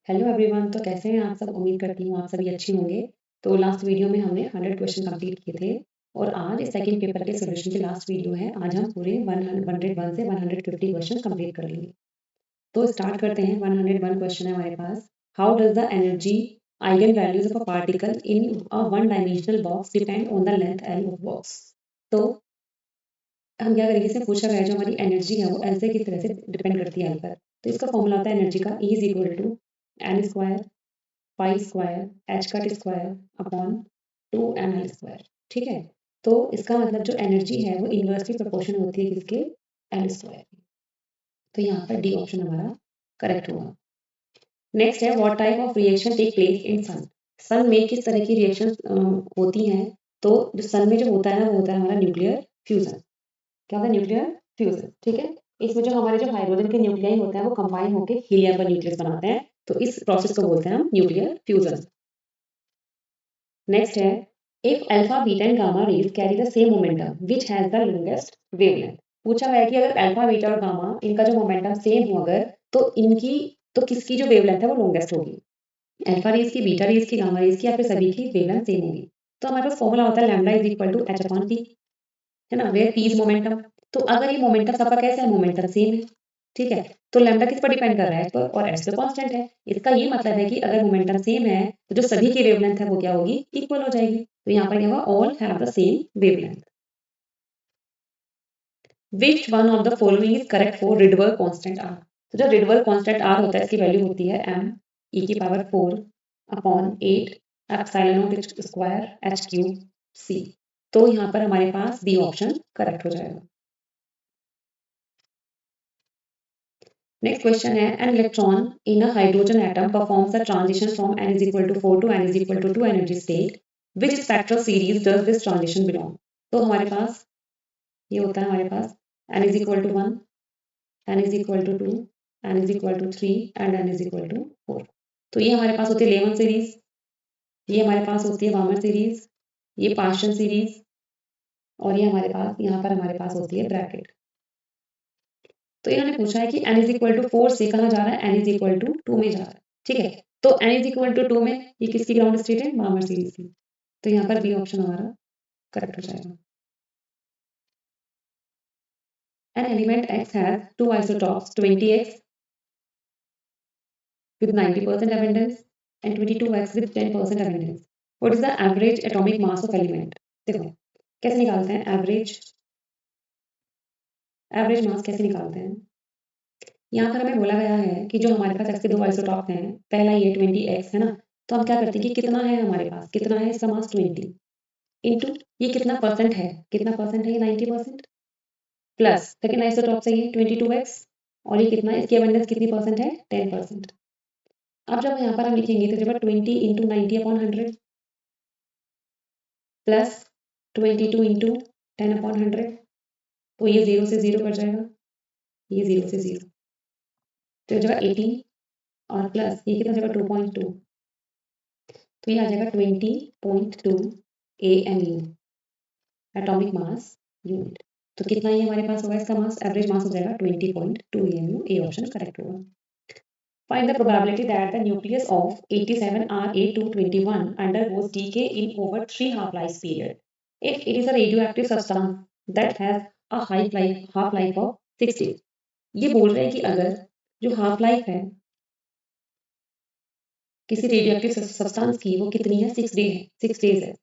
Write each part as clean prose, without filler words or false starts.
Hello everyone, तो कैसे हैं आप सब। उम्मीद करती हूँ आप सभी अच्छे होंगे। तो लास्ट वीडियो में हमने 100 क्वेश्चन कंप्लीट किए थे और आज सेकंड पेपर के सॉल्यूशन की लास्ट वीडियो है। आज हम पूरे 101 से 150 क्वेश्चन कंप्लीट कर लेंगे। तो स्टार्ट करते हैं। 101 क्वेश्चन है हमारे पास। How does the energy eigen values of a particle in a one dimensional box depend on the length L of box. तो हम क्या करेंगे, इसमें पूछा गया है जो हमारी एनर्जी है वो एल से किस तरह से डिपेंड करती है एल पर। तो इसका फॉर्मूला होता है एनर्जी का E is equal to N square pi square H cut square upon 2ml square. ठीक है, तो इसका मतलब जो एनर्जी है वो इनवर्सली प्रोपोर्शन होती है किसके, एल स्क्वायर। तो यहाँ पर डी ऑप्शन हमारा करेक्ट होगा। नेक्स्ट है what type of reaction take place in sun. Sun में किस तरह की रिएक्शन होती हैं। तो जो सन में जो होता है ना वो होता है हमारा न्यूक्लियर फ्यूजन। क्या होता है, न्यूक्लियर फ्यूजन। ठीक है, इसमें जो हमारे जो हाइड्रोजन के न्यूक्लियाई होते हैं वो कंबाइन होकर हीलियम का न्यूक्लियस बनाते हैं। तो इस प्रोसेस को बोलते हैं हम न्यूक्लियर फ्यूजन। नेक्स्ट है if alpha beta and gamma rays carry the same momentum which has the longest wavelength. पूछा गया है कि अगर अल्फा बीटा और गामा इनका जो मोमेंटम सेम हो अगर तो इनकी तो किसकी जो वेवलेंथ है वो लॉन्गेस्ट होगी। अल्फा रेज की, बीटा रेज की, गामा रेज की या फिर सभी की वेवलेंथ सेम होगी। तो हमारे पास फॉर्मूला होता है lambda is equal to H upon P, है ना, वेयर पी इज मोमेंटम। तो अगर ये मोमेंटम सबका कैसा है, मोमेंटम सेम है। ठीक है, तो लैम्डा किस पर डिपेंड कर रहा है, इस पर, और एच तो कांस्टेंट है। इसका ये मतलब है कि अगर मोमेंटम सेम है तो जो सभी की वेवलेंथ है वो क्या होगी, इक्वल हो जाएगी। तो यहाँ पर क्या होगा, all have the same wavelength. Which one of the following is correct for Rydberg constant R. तो जो रिडबर्ग कांस्टेंट आर होता है इसकी वैल्यू होती है m e की power 4 upon 8 epsilon not square h cube c। तो यहाँ पर हमारे पास बी ऑप्शन करेक्ट हो जाएगा। नेक्स्ट क्वेश्चन है an electron in a hydrogen atom performs the transition from n is equal to 4 to n is equal to 2 energy state which spectral series does this transition belong. तो हमारे पास ये होता है हमारे पास n is equal to 1, n is equal to 2, n is equal to 3 and n is equal to 4। तो ये हमारे पास होती है लेमन सीरीज, ये हमारे पास होती है वामन सीरीज, ये पार्शियल सीरीज और ये हमारे पास यहाँ पर हमारे पास होती है ब्रैकेट। तो इन्होंने पूछा है कि n इज इक्वल टू 4 से कहाँ जा रहा है, n इज इक्वल टू 2 में जा रहा है। ठीक है, तो n इज इक्वल टू 2 में ये किसकी ग्राउंड स्टेट है, मामर सीरीज की। तो यहाँ पर बी ऑप्शन हमारा करेक्ट हो जाएगा। An element X has two isotopes 20X with 90% abundance and 22X with 10% abundance. What is the average atomic mass of element? देखो कैसे निकालते हैं एवरेज मास कैसे निकालते हैं। यहाँ पर हमें बोला गया है कि जो हमारे पास x के दो आइसोटॉप हैं, पहला ये 20x है ना, तो हम क्या करते हैं कि कितना है हमारे पास, कितना है इसका मास 20 इंटू ये कितना परसेंट है, कितना परसेंट है ये 90% प्लस सेकेंड आइसोटॉप से ये 22x और ये कितना है, इसकी अबंडेंस कितनी परसेंट है, 10%। अब जब यहाँ पर हम लिखेंगे तो जब 20 into 90 upon 100 plus 22 into 10 upon 100, तो ये 0 से 0 कट जाएगा, ये 0 से 0, तो जगह 18 और प्लस ये कितना जगह 2.2, तो ये आ जाएगा 20.2 AMU एटॉमिक मास यूनिट। तो कितना ये हमारे पास होगा, इसका मास एवरेज मास हो जाएगा 20.2 AMU। ए ऑप्शन करेक्ट होगा। Find the probability that the nucleus of 87Ra221 undergoes decay in over 3 half-life period if it is a radioactive substance that has a half-life of 6 days। ये बोल रहे हैं कि अगर जो हाफ लाइफ है किसी रेडियोएक्टिव सब्सटेंस की वो कितनी है, 6 डेज है।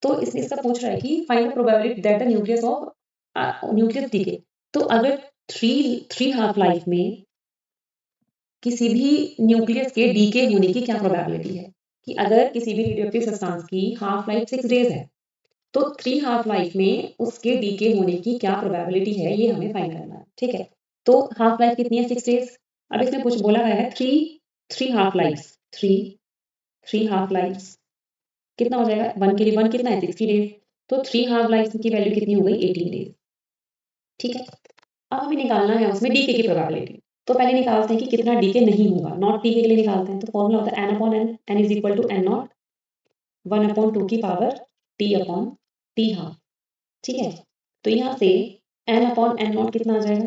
तो इसने इसका पूछ रहा है कि find the probability that the nucleus of nucleus decay. तो अगर थ्री हाफ लाइफ में किसी भी न्यूक्लियस के डीके होने की क्या प्रोबेबिलिटी है, कि अगर किसी भी रेडियोएक्टिव सब्सटेंस की हाफ लाइफ 6 डेज है तो 3 हाफ लाइफ में उसके डीके होने की क्या प्रोबेबिलिटी है, ये हमें फाइंड करना है। ठीक है, तो हाफ लाइफ कितनी है, 6 डेज। अब इसमें कुछ बोला गया है three half life, three half life कितना हो जाएगा, वन के लिए वन कितना है, 60 डेज। तो 3 हाफ लाइफ की वैल्यू कितनी हो गई, 18 डेज। ठीक है, अब हमें निकालना है उसमें डीके की प्रोबेबिलिटी। तो पहले निकालते हैं कि कितना डीके नहीं होगा, नॉट डीके के लिए निकालते हैं। तो फॉर्मूला होता है n upon n, n is equal to n not 1 upon 2 की power t upon t half. ठीक है, तो यहाँ से n अपॉन n नॉट कितना आ जाएगा,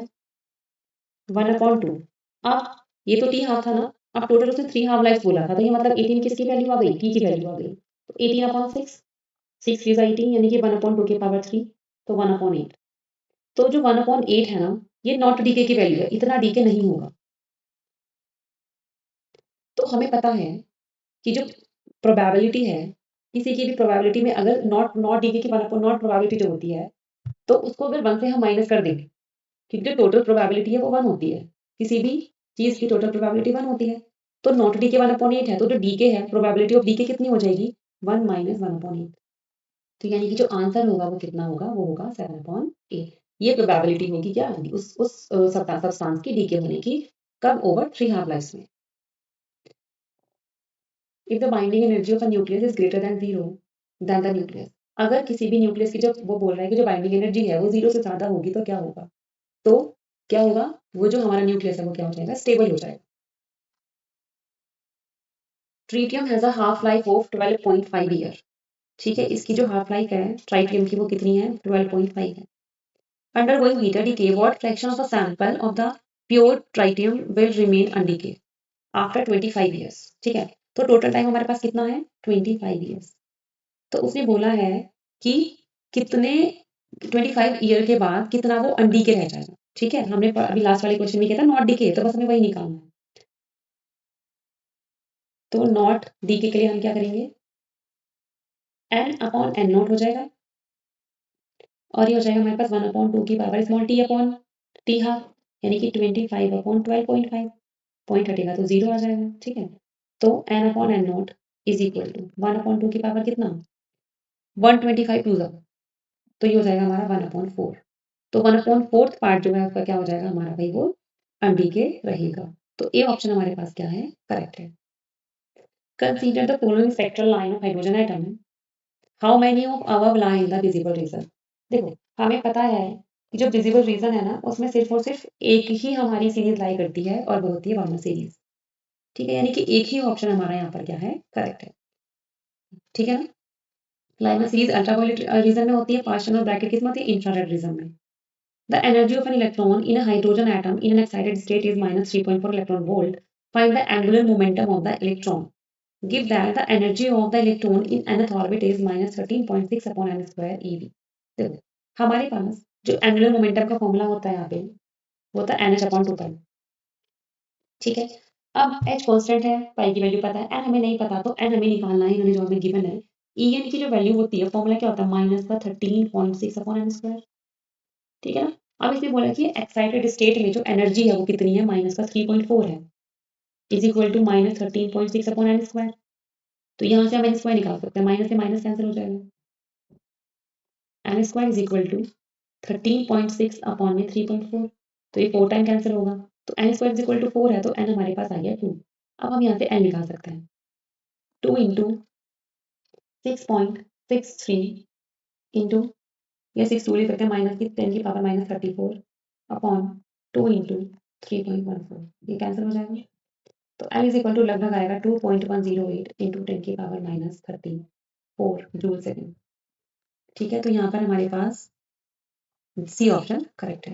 1 अपॉन 2। अब ये तो t हाफ था ना, अब टोटल उसने 3 हाफ लाइफ बोला था, तो ये मतलब 18 किसकी वैल्यू आ गई, टी की वैल्यू आ गई। तो 18/6, 6 is 18 यानी कि 1/2 तो 1/8। तो जो 1/8 है ना, ये नॉट डीके की वैल्यू है, इतना डीके नहीं होगा। तो हमें पता है कि जो प्रोबेबिलिटी है, किसी की भी प्रोबेबिलिटी में अगर नॉट नॉट डीके की 1/नॉट प्रोबेबिलिटी जो होती है, तो उसको अगर 1 से हम माइनस कर देंगे, क्योंकि जो टोटल प्रोबेबिलिटी है वो 1 होती है। किसी भी चीज़ की टोटल प्रोबेबिलिटी 1 होती है। तो नॉट डीके 1/8 है, तो जो डीके है, प्रोबेबिलिटी ऑफ डीके कितनी हो जाएगी? 1 माइनस 1/8। तो यानी कि जो आंसर होगा वो कितना होगा? वो होगा 7/8। ये प्रोबेबिलिटी होगी क्या? उस सब्सटेंस की डीके होने की, कब? ओवर 3 हाफ लाइफ्स में। If the binding energy of a nucleus is greater than 0 then the nucleus, अगर किसी भी न्यूक्लियस की, जो वो बोल रहा है कि जो बाइंडिंग एनर्जी है वो 0 से ज़्यादा होगी, तो क्या होगा? तो क्या होगा? वो जो हमारा न्यूक्लियस है वो क्या हो जाएगा? स्टेबल हो जाएगा। Tritium has a half life of 12.5 year. ठीक है, इसकी जो हाफ लाइफ है ट्राइटियम की वो कितनी है? 12.5 है। Undergoing beta decay, what fraction of a sample of the pure tritium will remain undecayed after 25 years? ठीक है, तो टोटल टाइम हमारे पास कितना है? 25 years। तो उसने बोला है कि कितने 25 ईयर के बाद कितना वो अनडीके रह जाएगा। ठीक है, हमने अभी लास्ट वाले क्वेश्चन में किया था नॉट डीके, तो बस हमें वही निकालना है। तो नॉट डीके के लिए हम क्या करेंगे? n/n0 हो जाएगा, और ये हो जाएगा हमारे पास 1/2 की power small T upon T half, यानी कि 25/12.5। पॉइंट हटेगा तो 0 आ जाएगा। ठीक है, तो n/n0 इज इक्वल टू 1/2 की पावर कितना? 125 टू द, तो ये हो जाएगा हमारा 1/4। तो 1/4 पार्ट जो है उसका क्या हो जाएगा हमारा भाई? वो अनडीके रहेगा। तो ए ऑप्शन हमारे पास क्या है? करेक्ट है। Consider the following spectral line of hydrogen atom. How many of above lie in the visible region? देखो, हमें पता है कि जो विजिबल रीजन है ना, उसमें सिर्फ और सिर्फ एक ही हमारी सीरीज लाई करती है, और वो होती है वार्नर सीरीज। ठीक है, यानी कि एक ही ऑप्शन हमारा यहाँ पर क्या है? करेक्ट है। ठीक है ना, लाइनर सीरीज अल्ट्रावायलेट रीजन में होती है, पार्शियल ब्रैकेट किसमें होती है? इंफ्रारेड रीजन में। The energy of an electron in a hydrogen atom in an excited state is -3.4 electron volt. Find the angular momentum of the electron. Give that the energy of the electron in nth orbit is -13.6 upon n square eV। देखो, हमारे पास जो angular momentum का formula होता है यहाँ पे, वो होता है NH/2π। ठीक है, अब h कांस्टेंट है, पाई की वैल्यू पता है, n हमें नहीं पता, तो n हमें निकालना है, इन्होंने जो हमें गिवन है। En की जो वैल्यू होती है, फॉर्मूला क्या होता है? -13.6 अपॉन n स्क्वायर। ठीक है ना, अब इसने बोला कि एक्साइटेड स्टेट में जो एनर्जी है वो कितनी है? -3.4 है, is equal to -13.6 upon n square. तो यहाँ से हम n स्क्वायर निकाल सकते हैं, माइनस से माइनस कैंसिल हो जाएगा। n square is equal to 13.6 upon में 3.4, तो ये 4 टाइम कैंसिल होगा। तो n square is equal to 4 है, तो n हमारे पास आ गया 2। अब हम यहाँ से n निकाल सकते हैं, 2 इंटू 6.63 इंटू, या 6 टू ले सकते हैं, माइनस की 10 की पावर -34 अपॉन 2 इंटू 3.14, ये कैंसिल हो जाएगा। तो n इज इक्वल टू लगभग आएगा 2.108 इंटू 10 की पावर -34 जूल सेकेंड। ठीक है, तो यहाँ पर हमारे पास सी ऑप्शन करेक्ट है।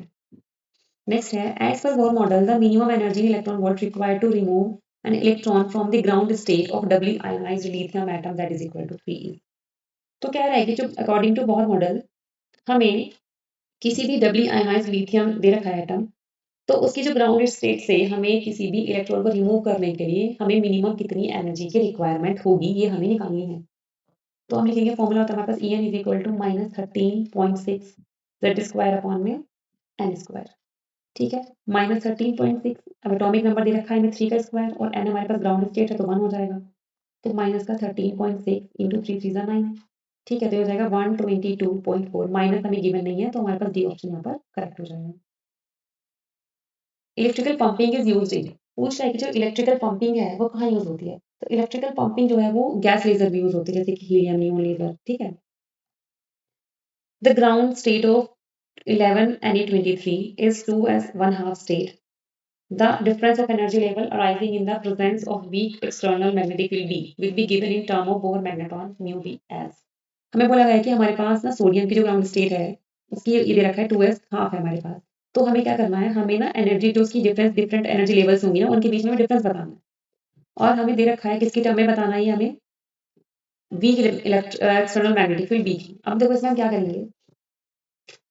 नेक्स्ट है, as per Bohr model the minimum energy electron volt required to remove an electron from the ground state of doubly ionized lithium atom that is equal to 3E। तो कह रहा है कि जो according to Bohr model, हमें किसी भी डबली ionized lithium दे रखा है एटम, तो उसकी जो ग्राउंड स्टेट से हमें किसी भी इलेक्ट्रॉन को रिमूव करने के लिए हमें मिनिमम कितनी एनर्जी की रिक्वायरमेंट होगी, ये हमें निकालनी है। तो हम लिखेंगे, फॉर्मूला होता है हमारे पास En is equal to -13.6 Z square upon में एन स्क्वायर। ठीक है, -13.6, अब एटॉमिक नंबर दे रखा है हमें 3 का स्क्वायर, और n हमारे पास ग्राउंड स्टेट है तो 1 हो जाएगा। तो माइनस का 13.6 इंटू 3 3 9। ठीक है, तो ये हो जाएगा 122.4। माइनस हमें गिवन नहीं है, तो हमारे पास डी ऑप्शन यहाँ पर करेक्ट हो जाएगा। इलेक्ट्रिकल पंपिंग इज यूज्ड इन, पूछ रहा है कि जो इलेक्ट्रिकल पंपिंग है वो कहाँ यूज होती है? तो इलेक्ट्रिकल पंपिंग जो है वो गैस लेजर में यूज होती है, जैसे कि हीलियम नियोन लेजर। ठीक है, the ground state of 11 Na23 is 2 as 1/2 state. The difference of energy level arising in the presence of weak external magnetic field B will be given in term of Bohr magneton mu B as। हमें बोला गया है कि हमारे पास ना sodium की जो ground state है उसकी ये दे रखा है 2s हाफ है हमारे पास। तो हमें क्या करना है, हमें ना एनर्जी जो उसकी डिफरेंट एनर्जी लेवल्स होंगी ना, उनके बीच में डिफरेंस बताना है। और हमें दे रखा है किसकी टर्म में बताना है हमें V external magnetic field B की। अब देखो इसमें हम क्या करेंगे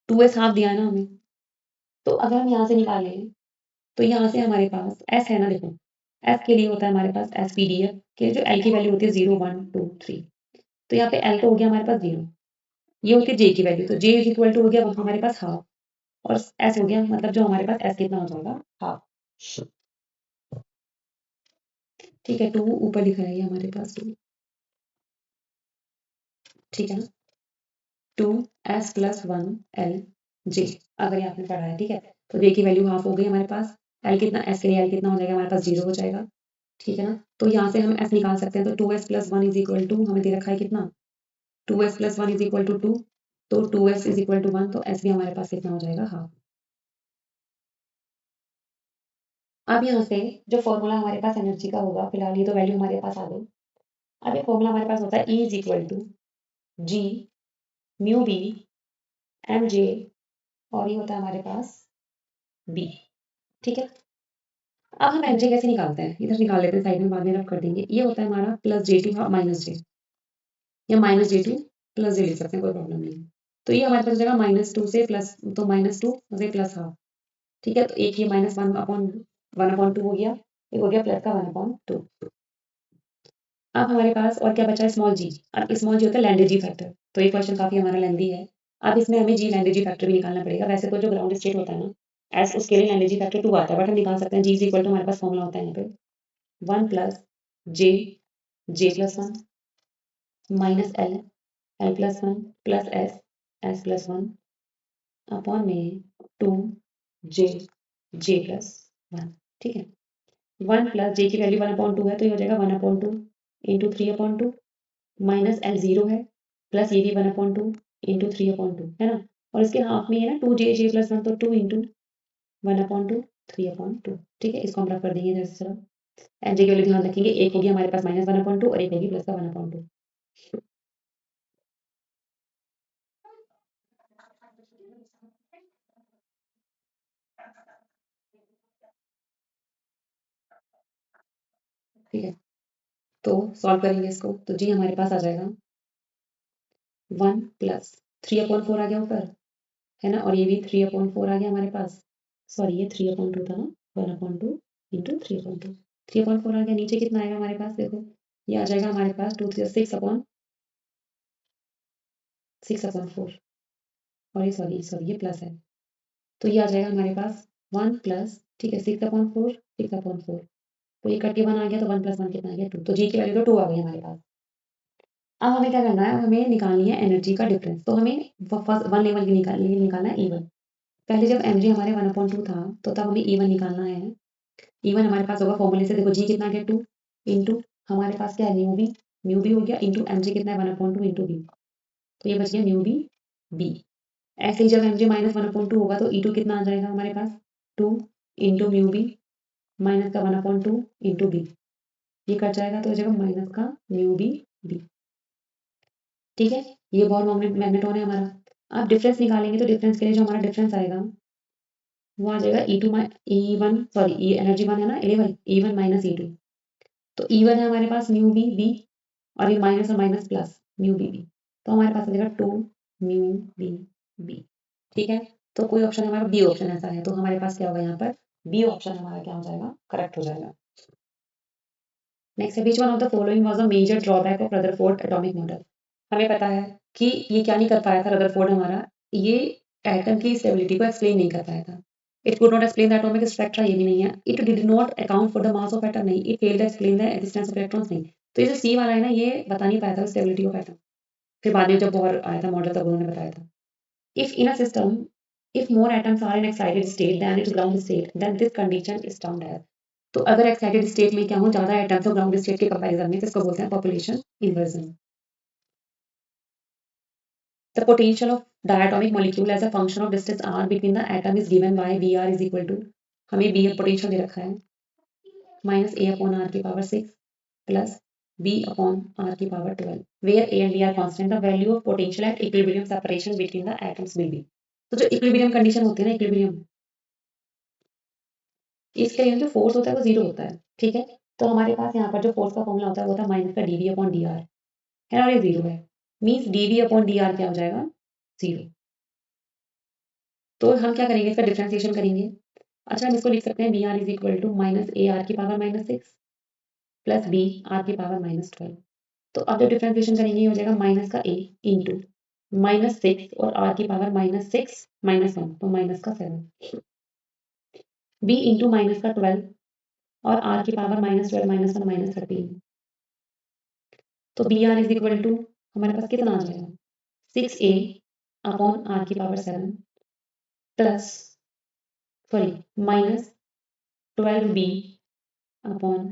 2s हाफ दिया है ना हमें, तो अगर हम यहाँ से निकालें तो यहाँ से हमारे पास एस है ना, देखो एस के लिए होता है हमारे पास एस पी डी एफ के जो एल की वैल्यू होती है 0 1 2 3, तो यहाँ पे एल तो हो गया हमारे पास 0, ये होती है जे की वैल्यू, तो जे इज इक्वल टू हो गया हमारे पास हाफ, और एस हो गया मतलब जो हमारे पास एस कितना हो जाएगा हाफ। ठीक है, 2 ऊपर लिखा है ये हमारे पास 2, ठीक है ना, 2s प्लस 1 एल जे, अगर ये आपने पढ़ा है, ठीक है। तो जे की वैल्यू हाफ हो गई हमारे पास, एल कितना एस के लिए एल कितना हो जाएगा हमारे पास 0 हो जाएगा, ठीक है ना। तो यहाँ से हम एस निकाल सकते हैं, तो 2s plus 1 is equal to हमें दे रखा है कितना 2s plus 1 is equal to 2, तो 2s इज इक्वल टू 1, तो s भी हमारे पास कितना हो जाएगा हाफ। अब यहाँ से जो फॉर्मूला हमारे पास एनर्जी का होगा, फिलहाल ये तो वैल्यू हमारे पास आ गई। अब ये फॉर्मूला हमारे पास होता है E is equal to G mu B M J, और ये होता है हमारे पास बी, ठीक है। अब हम एम जे कैसे निकालते हैं, इधर निकाल लेते हैं साइड में, बाद में रब कर देंगे। ये होता है हमारा प्लस जे टू माइनस जे, या माइनस जे टू प्लस जे लिख सकते हैं, कोई प्रॉब्लम नहीं। तो ये हमारे पास हो जाएगा -2 से प्लस, तो -2 से प्लस हाफ, ठीक है। तो एक ये -1/2 हो गया, एक हो गया प्लस का 1/2। अब हमारे पास और क्या बचा है स्मॉल जी। अब स्मॉल जी होता है लैंडेजी फैक्टर, तो ये क्वेश्चन काफी हमारा लेंदी है। अब इसमें हमें जी लैंडेजी फैक्टर भी निकालना पड़ेगा। वैसे तो जो ग्राउंड स्टेट होता है ना एस, उसके लिए लैंडेजी फैक्टर 2 आता है, बट हम निकाल सकते हैं जी इज इक्वल टू हमारे पास फॉर्मूला होता है यहाँ पे 1 plus J J plus 1 minus L L plus 1 plus S plus 1 upon में 2 जे जे प्लस 1, ठीक है। 1 प्लस जे की वैल्यू 1/2 है, तो ये हो जाएगा 1/2 इंटू 3/2 माइनस एल 0 है, प्लस ये भी 1/2 इंटू 3/2 है ना, और इसके हाफ में है ना 2 जे प्लस 1, तो 2 इंटू 1/2 3/2, ठीक है। इसको हम रख कर देंगे इधर से तरफ। एल जे की वैल्यू ध्यान रखेंगे, एक होगी हमारे पास -1/2 और एक होगी प्लस का 1/2, ठीक है। तो सॉल्व करेंगे इसको, तो जी हमारे पास आ जाएगा 1 प्लस 3/4 आ गया ऊपर, है ना, और ये भी 3/4 आ गया हमारे पास, सॉरी ये 3/2 था ना, 1/2 इंटू 3/2, 3/4 आ गया। नीचे कितना आएगा हमारे पास, देखो ये आ जाएगा हमारे पास 2 6/4, और ये सॉरी सॉरी ये प्लस है, तो ये आ जाएगा हमारे पास 1 प्लस, ठीक है, 6/4, तो ये कट के 1 आ गया, तो 1 प्लस 1 कितना आ गया 2, तो जी की वैल्यू तो 2 आ गई हमारे पास। अब हमें क्या करना है, हमें निकालनी है एनर्जी का डिफरेंस, तो हमें फर्स्ट 1 लेवल की निकालना है E1। पहले जब mg हमारे 1/2 था, तो तब हमें E1 निकालना है। E1 हमारे पास होगा फॉर्मूले से, देखो जी कितना गया 2 इंटू हमारे पास क्या है म्यू बी हो गया, इंटू mg कितना है 1/2 इंटू बी, तो ये बच गया म्यू बी बी। ऐसे ही जब mg -1/2 होगा, तो E2 कितना आ जाएगा हमारे पास 2 इंटू म्यू बी माइनस का 1/2 इंटू बी, ये कट जाएगा, तो हो जाएगा माइनस का म्यू बी बी, ठीक है। ये बॉल मैग्नेटोन है हमारा। अब डिफरेंस निकालेंगे, तो डिफरेंस के लिए जो हमारा डिफरेंस आएगा वो आ जाएगा E1, सॉरी एनर्जी 1 है ना, E1 माइनस E2, तो E1 है हमारे पास म्यू बी बी, और ये माइनस और minus plus mu B B, तो हमारे पास आ जाएगा 2 म्यू बी बी, ठीक है। तो कोई ऑप्शन हमारा बी ऑप्शन ऐसा है, तो हमारे पास क्या होगा यहाँ पर बी ऑप्शन हमारा क्या हो जाएगा, करेक्ट हो जाएगा। नेक्स्ट है, which one of the following was a major drawback of Rutherford atomic model. हमें पता है कि ये क्या नहीं कर पाया था रदरफोर्ड हमारा, ये एटम की स्टेबिलिटी को एक्सप्लेन नहीं कर पाया था। It could not explain the atomic spectra, ये भी नहीं है। It did not account for the mass of atom, नहीं। It failed to explain the existence of electrons, नहीं। तो ये जो सी वाला है ना, ये बता नहीं पाया था स्टेबिलिटी ऑफ एटम। फिर बाद में जब बोहर आया था मॉडल, तब उन्होंने बताया था। If in a system if more atoms are in excited state then its ground state, then this condition is termed as, तो अगर एक्साइटेड स्टेट में क्या हो ज्यादा एटम्स हो ग्राउंड स्टेट के कंपैरिजन में, तो इसको बोलते हैं population inversion. The potential of diatomic molecule as a function of distance r between the atom is given by Vr is equal to, हमें B पोटेंशियल दे रखा है माइनस a अपॉन r की power 6 plus b upon r की power 12, where a and b are constant, the value of potential at equilibrium separation between the atoms will be। तो जो equilibrium condition होती है ना, equilibrium, इसके लिए जो फोर्स होता है वो 0 होता है, ठीक है। तो हमारे पास यहाँ पर जो फोर्स का फॉर्मूला होता है वो था माइनस का dv अपॉन dr है और ये जीरो है, मीन्स dv अपॉन dr क्या हो जाएगा, जीरो। तो हम क्या करेंगे, इसका डिफरेंशिएशन करेंगे। अच्छा, हम इसको लिख सकते हैं B R is equal to minus A R की power minus six plus B R की पावर माइनस 12। तो अब जो डिफरेंशिएशन करेंगे ये हो जाएगा माइनस का ए इंटू माइनस सिक्स और आर की power minus six minus one तो माइनस का 7, बी इंटू माइनस का 12 और आर की power minus 12 minus one minus 13। तो B R is equal to हमारे पास कितना आ जाएगा, 6a अपॉन आर की power 7 plus sorry minus 12b upon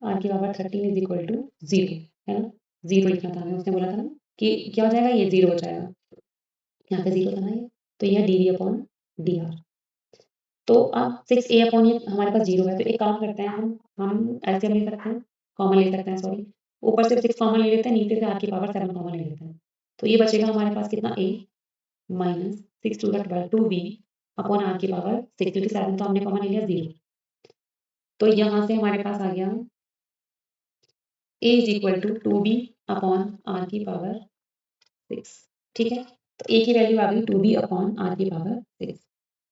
R की power 13 is equal to zero, है ना, जीरो लिखना था हमें, उसने बोला था ना कि क्या हो जाएगा, ये जीरो हो जाएगा, यहाँ पे जीरो था ना ये, तो यह D V upon D R. तो अब 6a अपॉन ये हमारे पास जीरो है, तो एक काम करते हैं हम ऐसे ले सकते हैं, कॉमन ले सकते हैं, सॉरी ऊपर से 6 कॉमन ले लेते हैं, नीचे से आर की पावर 7 कॉमन ले लेते हैं। तो ये बचेगा हमारे पास कितना, a minus 6 to the 12 2b upon R की पावर 6 क्योंकि 7 तो हमने कॉमन ले लिया, जीरो। तो यहाँ से हमारे पास आ गया a is equal to 2b upon R की पावर 6, ठीक है। तो a की वैल्यू आ गई 2b अपॉन आर की पावर 6।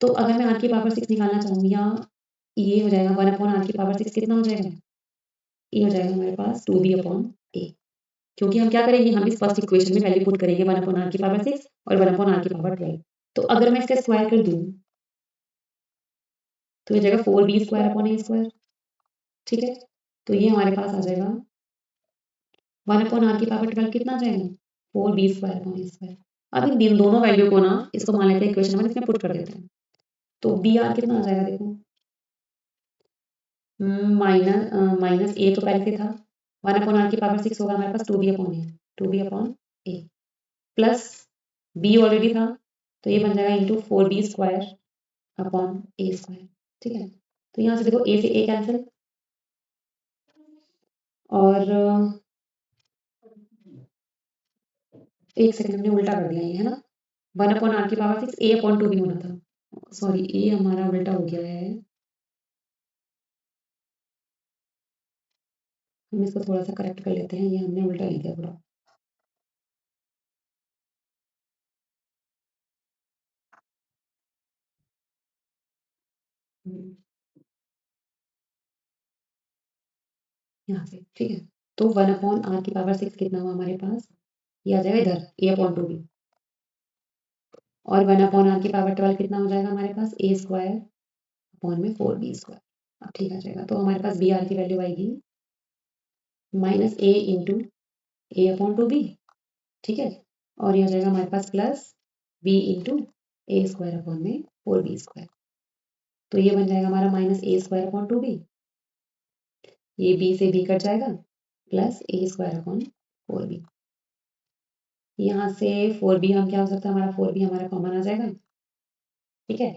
तो अगर मैं आर की पावर 6 निकालना चाहूँ या ये हो जाएगा 1 अपॉन आर की पावर 6 कितना हो जाएगा, ये हो जाएगा हमारे पास 2b अपॉन a, क्योंकि हम क्या करेंगे, हम इस फर्स्ट इक्वेशन में वैल्यू पुट करेंगे 1 अपॉन आर की पावर 6 और 1 अपॉन आर की पावर 12। तो अगर मैं इसका स्क्वायर कर दूँ तो ये जाएगा 4b square upon a square, ठीक है। तो ये हमारे पास आ जाएगा 1 अपॉन आर की पावर 12 कितना आ जाएगा, 4b square upon a square. अब इन दोनों वैल्यू को ना इसको मान लेते हैं इक्वेशन में, इसमें पुट कर देते हैं। तो बी आर कितना आ जाएगा, देखो माइनस ए तो पहले से था, 1 अपॉन आर की पावर 6 होगा हमारे पास 2b अपॉन ए, 2b अपॉन ए प्लस बी ऑलरेडी था, तो ये बन जाएगा इंटू 4b स्क्वायर अपॉन ए स्क्वायर, ठीक है। तो यहाँ से देखो ए से ए कैंसिल और एक सेकंड में उल्टा कर दिया ये, है ना, 1 अपॉन आर की पावर 6 ए अपॉन 2b होना था, सॉरी ए हमारा उल्टा हो गया है, हम इसको थोड़ा सा करेक्ट कर लेते हैं, ये हमने उल्टा लिख दिया थोड़ा। यहाँ से, ठीक है। तो 1 अपॉन आर की पावर 6 कितना हुआ हमारे पास, ये आ जाएगा इधर ए अपॉन 2b और 1 अपॉन आर की पावर 12 कितना हो जाएगा हमारे पास, ए स्क्वायर अपॉन में 4b स्क्वायर। अब ठीक आ जाएगा, तो हमारे पास बी आर की वैल्यू आएगी माइनस ए इंटू ए अपॉन 2b, ठीक है। और ये हो जाएगा हमारे पास प्लस बी इंटू ए स्क्वायर अपॉन में 4b स्क्वायर। तो ये बन जाएगा हमारा माइनस ए स्क्वायर अपॉन 2b, ये b से b कट जाएगा प्लस ए स्क्वायर अपॉन 4b। यहाँ से 4b हम क्या हो सकता है, हमारा 4b हमारा कॉमन आ जाएगा, ठीक है।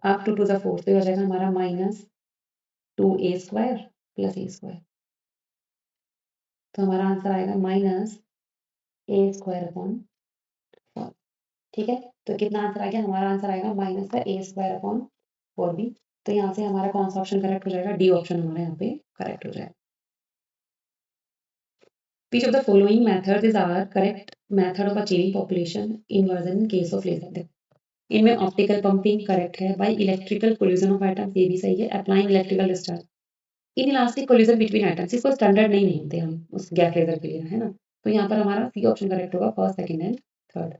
अब 2 टू द फोर्थ तो हो जाएगा हमारा माइनस 2a स्क्वायर प्लस ए स्क्वायर। तो हमारा आंसर आएगा माइनस ए स्क्वायर अपॉन 4, ठीक है। तो कितना आंसर आ गया, हमारा आंसर आएगा माइनस का ए स्क्वायर अपॉन 4b। तो यहाँ से हमारा कौन सा ऑप्शन करेक्ट हो जाएगा, डी ऑप्शन हमारा यहाँ पे करेक्ट हो जाएगा। Which of the following methods is our correct method of achieving population inversion in case of laser? इनमें ऑप्टिकल पंपिंग करेक्ट है, by electrical collision of atoms ये भी सही है, applying electrical discharge, in elastic collision between atoms इसको standard नहीं मानते हम उस गैस लेजर के लिए, है ना। तो यहाँ पर हमारा सी ऑप्शन करेक्ट होगा, first second and third.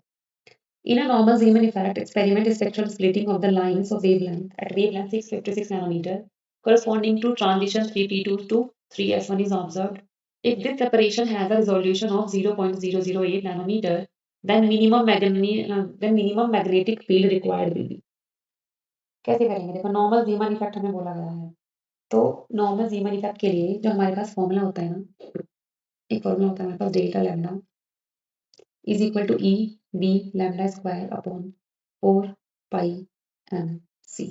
In a normal Zeeman effect experiment, spectral splitting of the lines of wavelength at wavelength 656 nanometer corresponding to transition 3p2 to 3s1 is observed. If this separation has a resolution of 0.008 nanometer, then minimum magnetic field required will be. कैसे करेंगे, देखो normal जीमन effect हमें बोला गया है, तो normal जीमन effect के लिए जो हमारे पास फॉर्मूला होता है ना, एक फॉर्मूला होता है हमारे पास delta lambda is equal to E B lambda square upon 4 pi M C.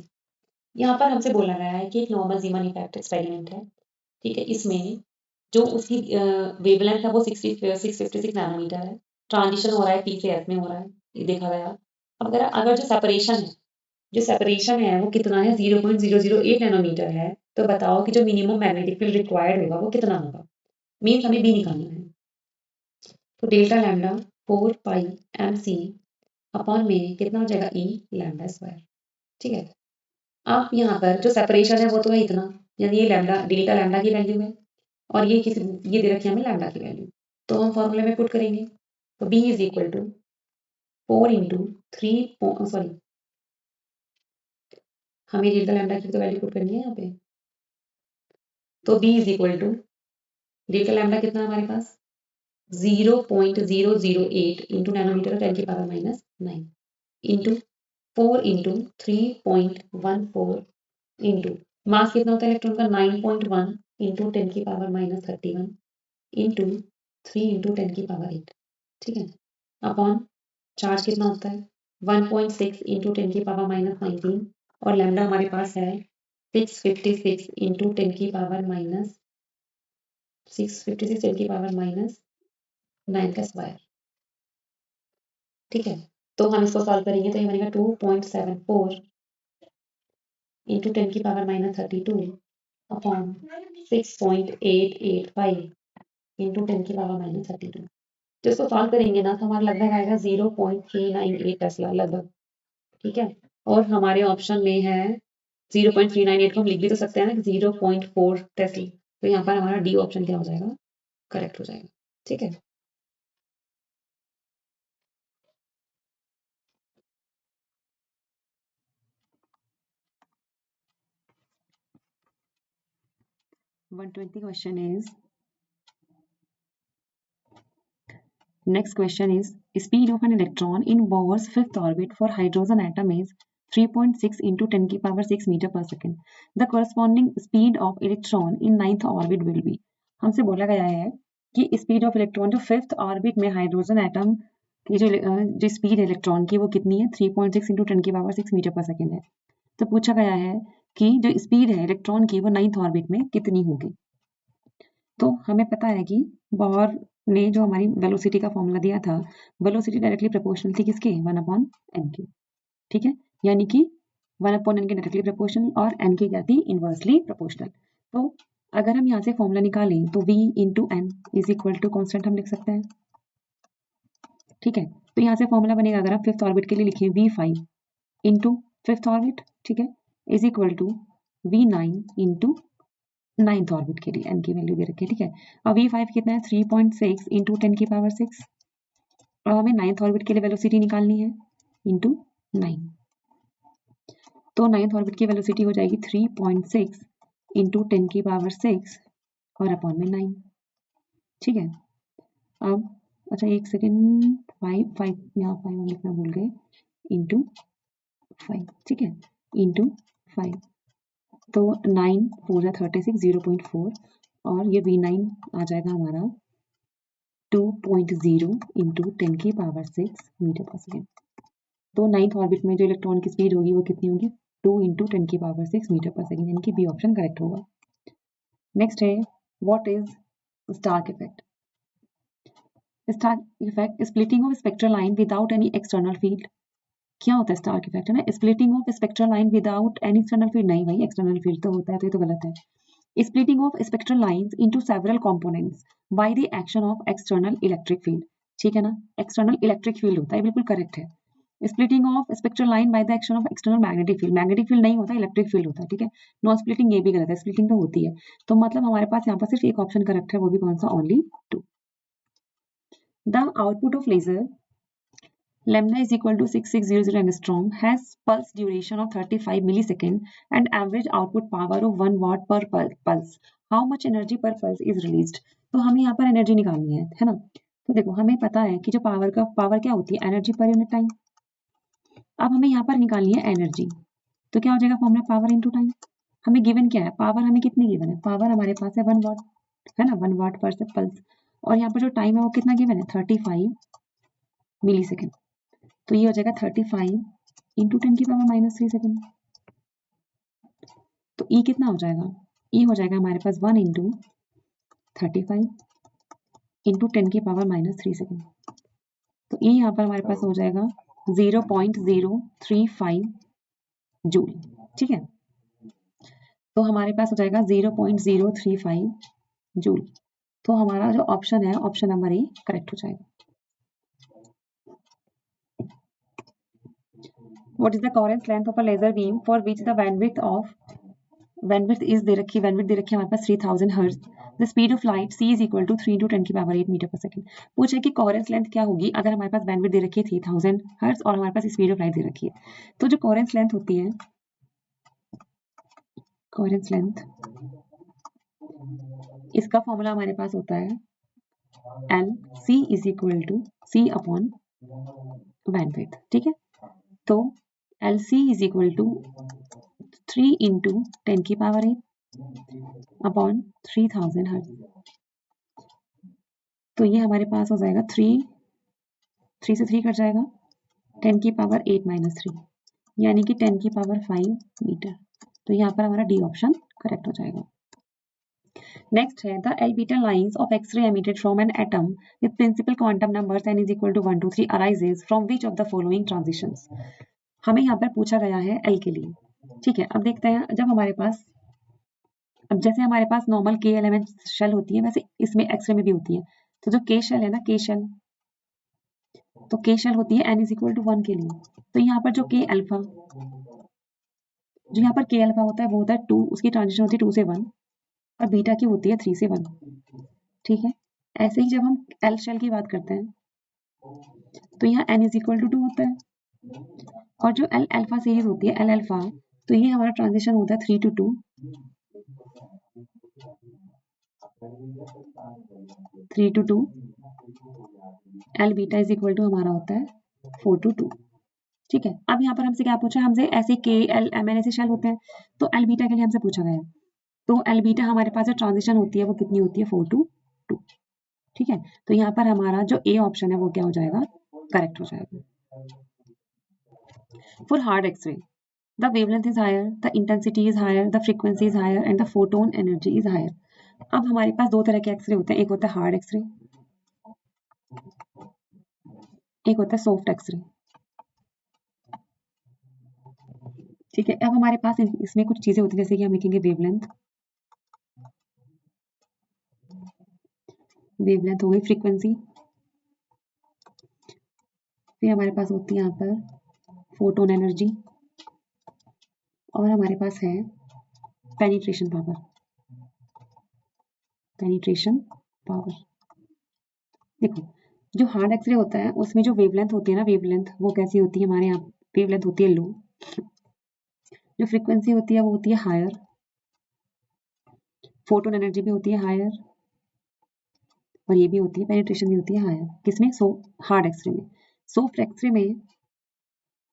यहाँ पर हमसे बोला गया है कि एक नॉर्मल जीमन इफेक्ट एक्सपेरिमेंट है, ठीक है। इसमें जो उसकी वेवलेंथ है वो 656 नैनोमीटर है, ट्रांजिशन हो रहा है पी से एस में हो रहा है, ये देखा गया। अब अगर जो सेपरेशन है वो कितना है, 0.008 नैनोमीटर है, तो बताओ कि जो मिनिमम मैग्नेटिक फील्ड रिक्वायर्ड होगा वो कितना होगा। मीन्स हमें बी निकालना है। तो डेल्टा लैम्डा 4 पाई एम सी अपॉन में कितना हो जाएगा ई लैम्डा स्क्वायर। ठीक है, अब यहाँ पर जो सेपरेशन है वो तो है इतना, यानी ये लैम्डा डेल्टा लैम्डा की वैल्यू है और ये दे रखी है हमें लैम्डा की वैल्यू। तो हम फॉर्मूले में पुट करेंगे, तो B is equal to 4 into 3 sorry हमें डेल्टा लैम्डा की तो वैल्यू पुट करनी है यहाँ पे। तो B is equal to delta lambda कितना है हमारे पास 0.008 इंटू नैनोमीटर 10 की power minus 9 into 4 into 3.14 into mass कितना होता है इलेक्ट्रॉन का 9.1 इंटू 10 की पावर माइनस 31 इंटू 3 इंटू 10 की पावर 8। ठीक है, अपॉन चार्ज कितना होता है 1.6 इंटू 10 की पावर माइनस 19 और लैम्डा हमारे पास है 656 इंटू 10 की पावर माइनस 656 10 की पावर माइनस 9 का स्क्वायर। ठीक है, तो हम इसको सॉल्व करेंगे तो ये बनेगा 2.74 इंटू 10 की पावर माइनस 32 अपॉन 6.885 इंटू 10 की पावर माइनस 32। तो इसको सॉल्व करेंगे ना तो हमारा लगभग आएगा 0.398 टेस्ला लगभग। ठीक है, और हमारे ऑप्शन में है 0.398 को हम लिख भी तो सकते हैं ना 0.4 टेस्ला। तो यहाँ पर हमारा डी ऑप्शन क्या हो जाएगा, करेक्ट हो जाएगा। ठीक है, question is Next question is speed of an electron in Bohr's fifth orbit for hydrogen atom is 3.6 into 10 की power 6 meter per second. The corresponding speed of electron in ninth orbit will be. हमसे बोला गया है कि speed of electron जो fifth orbit में hydrogen atom की जो स्पीड है इलेक्ट्रॉन की वो कितनी है 3.6 इंटू 10 की पावर 6 मीटर पर सेकेंड है। तो पूछा गया है कि जो स्पीड है इलेक्ट्रॉन की वो नाइन्थ ऑर्बिट में कितनी होगी। तो हमें पता है कि बोहर ने जो हमारी वेलोसिटी का फॉर्मूला दिया था, वेलोसिटी डायरेक्टली प्रोपोर्शनल थी किसके 1/n के। ठीक है, यानी कि 1/n के डायरेक्टली प्रोपोर्शनल और n की क्या थी इनवर्सली प्रोपोर्शनल। तो अगर हम यहाँ से फॉर्मूला निकालें तो v into N is equal to constant हम लिख सकते हैं। ठीक है, तो यहाँ से फॉर्मूला बनेगा अगर हम फिफ्थ ऑर्बिट के लिए लिखें v5 इंटू फिफ्थ ऑर्बिट, ठीक है, is equal to v9 into ninth orbit के लिए एन की वैल्यू दे रखी है। ठीक है, अब V5 कितना है 3.6 इंटू 10 की पावर 6 और हमें नाइन्थ ऑर्बिट के लिए वेलोसिटी निकालनी है इंटू 9। तो नाइन्थ ऑर्बिट की वेलोसिटी हो जाएगी 3.6 इंटू 10 की पावर 6 और अपॉन में 9। ठीक है, अब अच्छा एक सेकेंड 5 यहाँ 5 हम लिखना भूल गए इंटू 5। ठीक है, इंटू 5 तो 9 4 36 0.4 और ये V9 आ जाएगा हमारा 2.0 इंटू 10 की पावर 6 मीटर पर सेकेंड। तो नाइन्थ ऑर्बिट में जो इलेक्ट्रॉन की स्पीड होगी वो कितनी होगी 2 इंटू 10 की पावर 6 मीटर पर सेकेंड, यानी कि बी ऑप्शन करेक्ट होगा। नेक्स्ट है what is Stark effect. Stark effect splitting of spectral line without any external field. क्या होता है स्टार्क इफेक्ट है ना, splitting of spectral line without any external field. नहीं भाई एक्सटर्नल फील्ड तो होता है तो ये तो गलत है। Splitting of spectral lines into several components by the action of external electric field। ठीक है ना, एक्सटर्नल इलेक्ट्रिक फील्ड होता है, बिल्कुल करेक्ट है। Splitting of spectral line by the action of external magnetic field. Magnetic field नहीं होता, electric field होता है। ठीक है, नॉन स्प्लिटिंग ये भी गलत है, स्प्लिटिंग तो होती है। तो मतलब हमारे पास यहाँ पर सिर्फ एक ऑप्शन करेक्ट है, वो भी कौन सा only 2। The output of laser lambda is equal to 6600 angstrom has pulse duration of 35 millisecond and average output power of 1 watt per pulse. How much energy per pulse is released? तो हमें यहाँ पर energy निकालनी है ना। तो देखो हमें पता है कि जो पावर क्या होती है एनर्जी पर यूनिट टाइम। अब हमें यहाँ पर निकालनी है एनर्जी, तो क्या हो जाएगा फॉर्मूला पावर इनटू टाइम। हमें गिवन क्या है, पावर हमें कितनी गिवन है, पावर हमारे पास है 1 वाट है ना, 1 वाट पर पल्स। और यहाँ पर जो टाइम है वो कितना गिवन है 35 मिली सेकेंड। तो ये हो जाएगा 35 इंटू 10 की पावर माइनस 3 सेकेंड। तो ई कितना हो जाएगा, ई हो जाएगा हमारे पास 1 इंटू 35 इंटू 10 की पावर माइनस 3 सेकेंड। तो ई यहाँ पर हमारे पास हो जाएगा 0.035 जूल। ठीक है, तो हमारे पास हो जाएगा 0.035 जूल। तो हमारा जो ऑप्शन है, ऑप्शन नंबर ए करेक्ट हो जाएगा। What is the coherence length of a laser beam for which the bandwidth is दे रखी है हमारे पास 3000 hertz. The speed of light c is equal to 3 into 10 की पावर 8 मीटर पर second. पूछे कि coherence length क्या होगी अगर हमारे पास बैंडविड्थ दे रखी है 3000 हर्ट्ज और हमारे पास स्पीड ऑफ लाइट दे रखी है। तो जो कोहेरेंस लेंथ होती है, कोहेरेंस लेंथ, इसका फॉर्मूला हमारे पास होता है L C is equal to C upon bandwidth. ठीक है, तो L C is equal to 3 into 10 की पावर 8 अपॉन 3000 हर्ट्ज। तो ये हमारे पास हो जाएगा 3 से 3 कट जाएगा, 10 की पावर 8 माइनस 3 यानी कि 10 की पावर 5 मीटर। तो यहाँ पर हमारा डी ऑप्शन करेक्ट हो जाएगा। नेक्स्ट है the L beta lines of X ray emitted from an atom with principal quantum numbers n is equal to 1 2 3 arises from which of the following transitions. हमें यहाँ पर पूछा गया है एल के लिए। ठीक है, अब देखते हैं जब हमारे पास, अब जैसे हमारे पास नॉर्मल के एलिमेंट शेल होती है वैसे इसमें एक्सरे में भी होती है। तो जो के शेल है ना, के शेल, तो के शेल होती है n is equal to 1 के लिए। तो यहाँ पर जो के अल्फा, जो यहाँ पर के अल्फा होता है वो होता है 2, उसकी ट्रांजिशन होती है 2 से 1 और बीटा की होती है 3 से 1। ठीक है, ऐसे ही जब हम एल शेल की बात करते हैं तो यहाँ n is equal to 2 होता है और जो एल अल्फा सीरीज होती है एल अल्फा, तो ये हमारा ट्रांजिशन होता है 3 to 2, 3 to 2। L beta is equal to हमारा होता है 4 to 2। ठीक है, अब यहाँ पर हमसे क्या पूछा है, हमसे ऐसे के एल एम एन ऐसे शेल होते हैं, तो एल बीटा के लिए हमसे पूछा गया है। तो एल बीटा हमारे पास जो ट्रांजिशन होती है वो कितनी होती है, 4 to 2। ठीक है, तो यहाँ पर हमारा जो ए ऑप्शन है वो क्या हो जाएगा, करेक्ट हो जाएगा। For hard X ray the wavelength is higher, the intensity is higher, the frequency is higher and the photon energy is higher। अब हमारे पास दो तरह के एक्सरे होते हैं, एक होता है हार्ड एक्सरे, एक होता है सॉफ्ट एक्सरे। ठीक है, अब हमारे पास इसमें कुछ चीजें होती है जैसे कि हम लिखेंगे वेवलेंथ, वेवलेंथ हो गई, फ्रीक्वेंसी, फिर हमारे पास होती है यहाँ पर फोटोन एनर्जी और हमारे पास है पेनिट्रेशन पावर, पेनिट्रेशन पावर। देखो जो हार्ड एक्सरे होता है उसमें जो वेवलेंथ होती है ना, वेवलेंथ वो कैसी होती है, हमारे यहाँ वेवलेंथ होती है लो, जो फ्रीक्वेंसी होती है वो होती है हायर, फोटोन एनर्जी भी होती है हायर और ये भी होती है, पेनिट्रेशन भी होती है हायर। किसमें, हार्ड एक्सरे में। सॉफ्ट एक्सरे में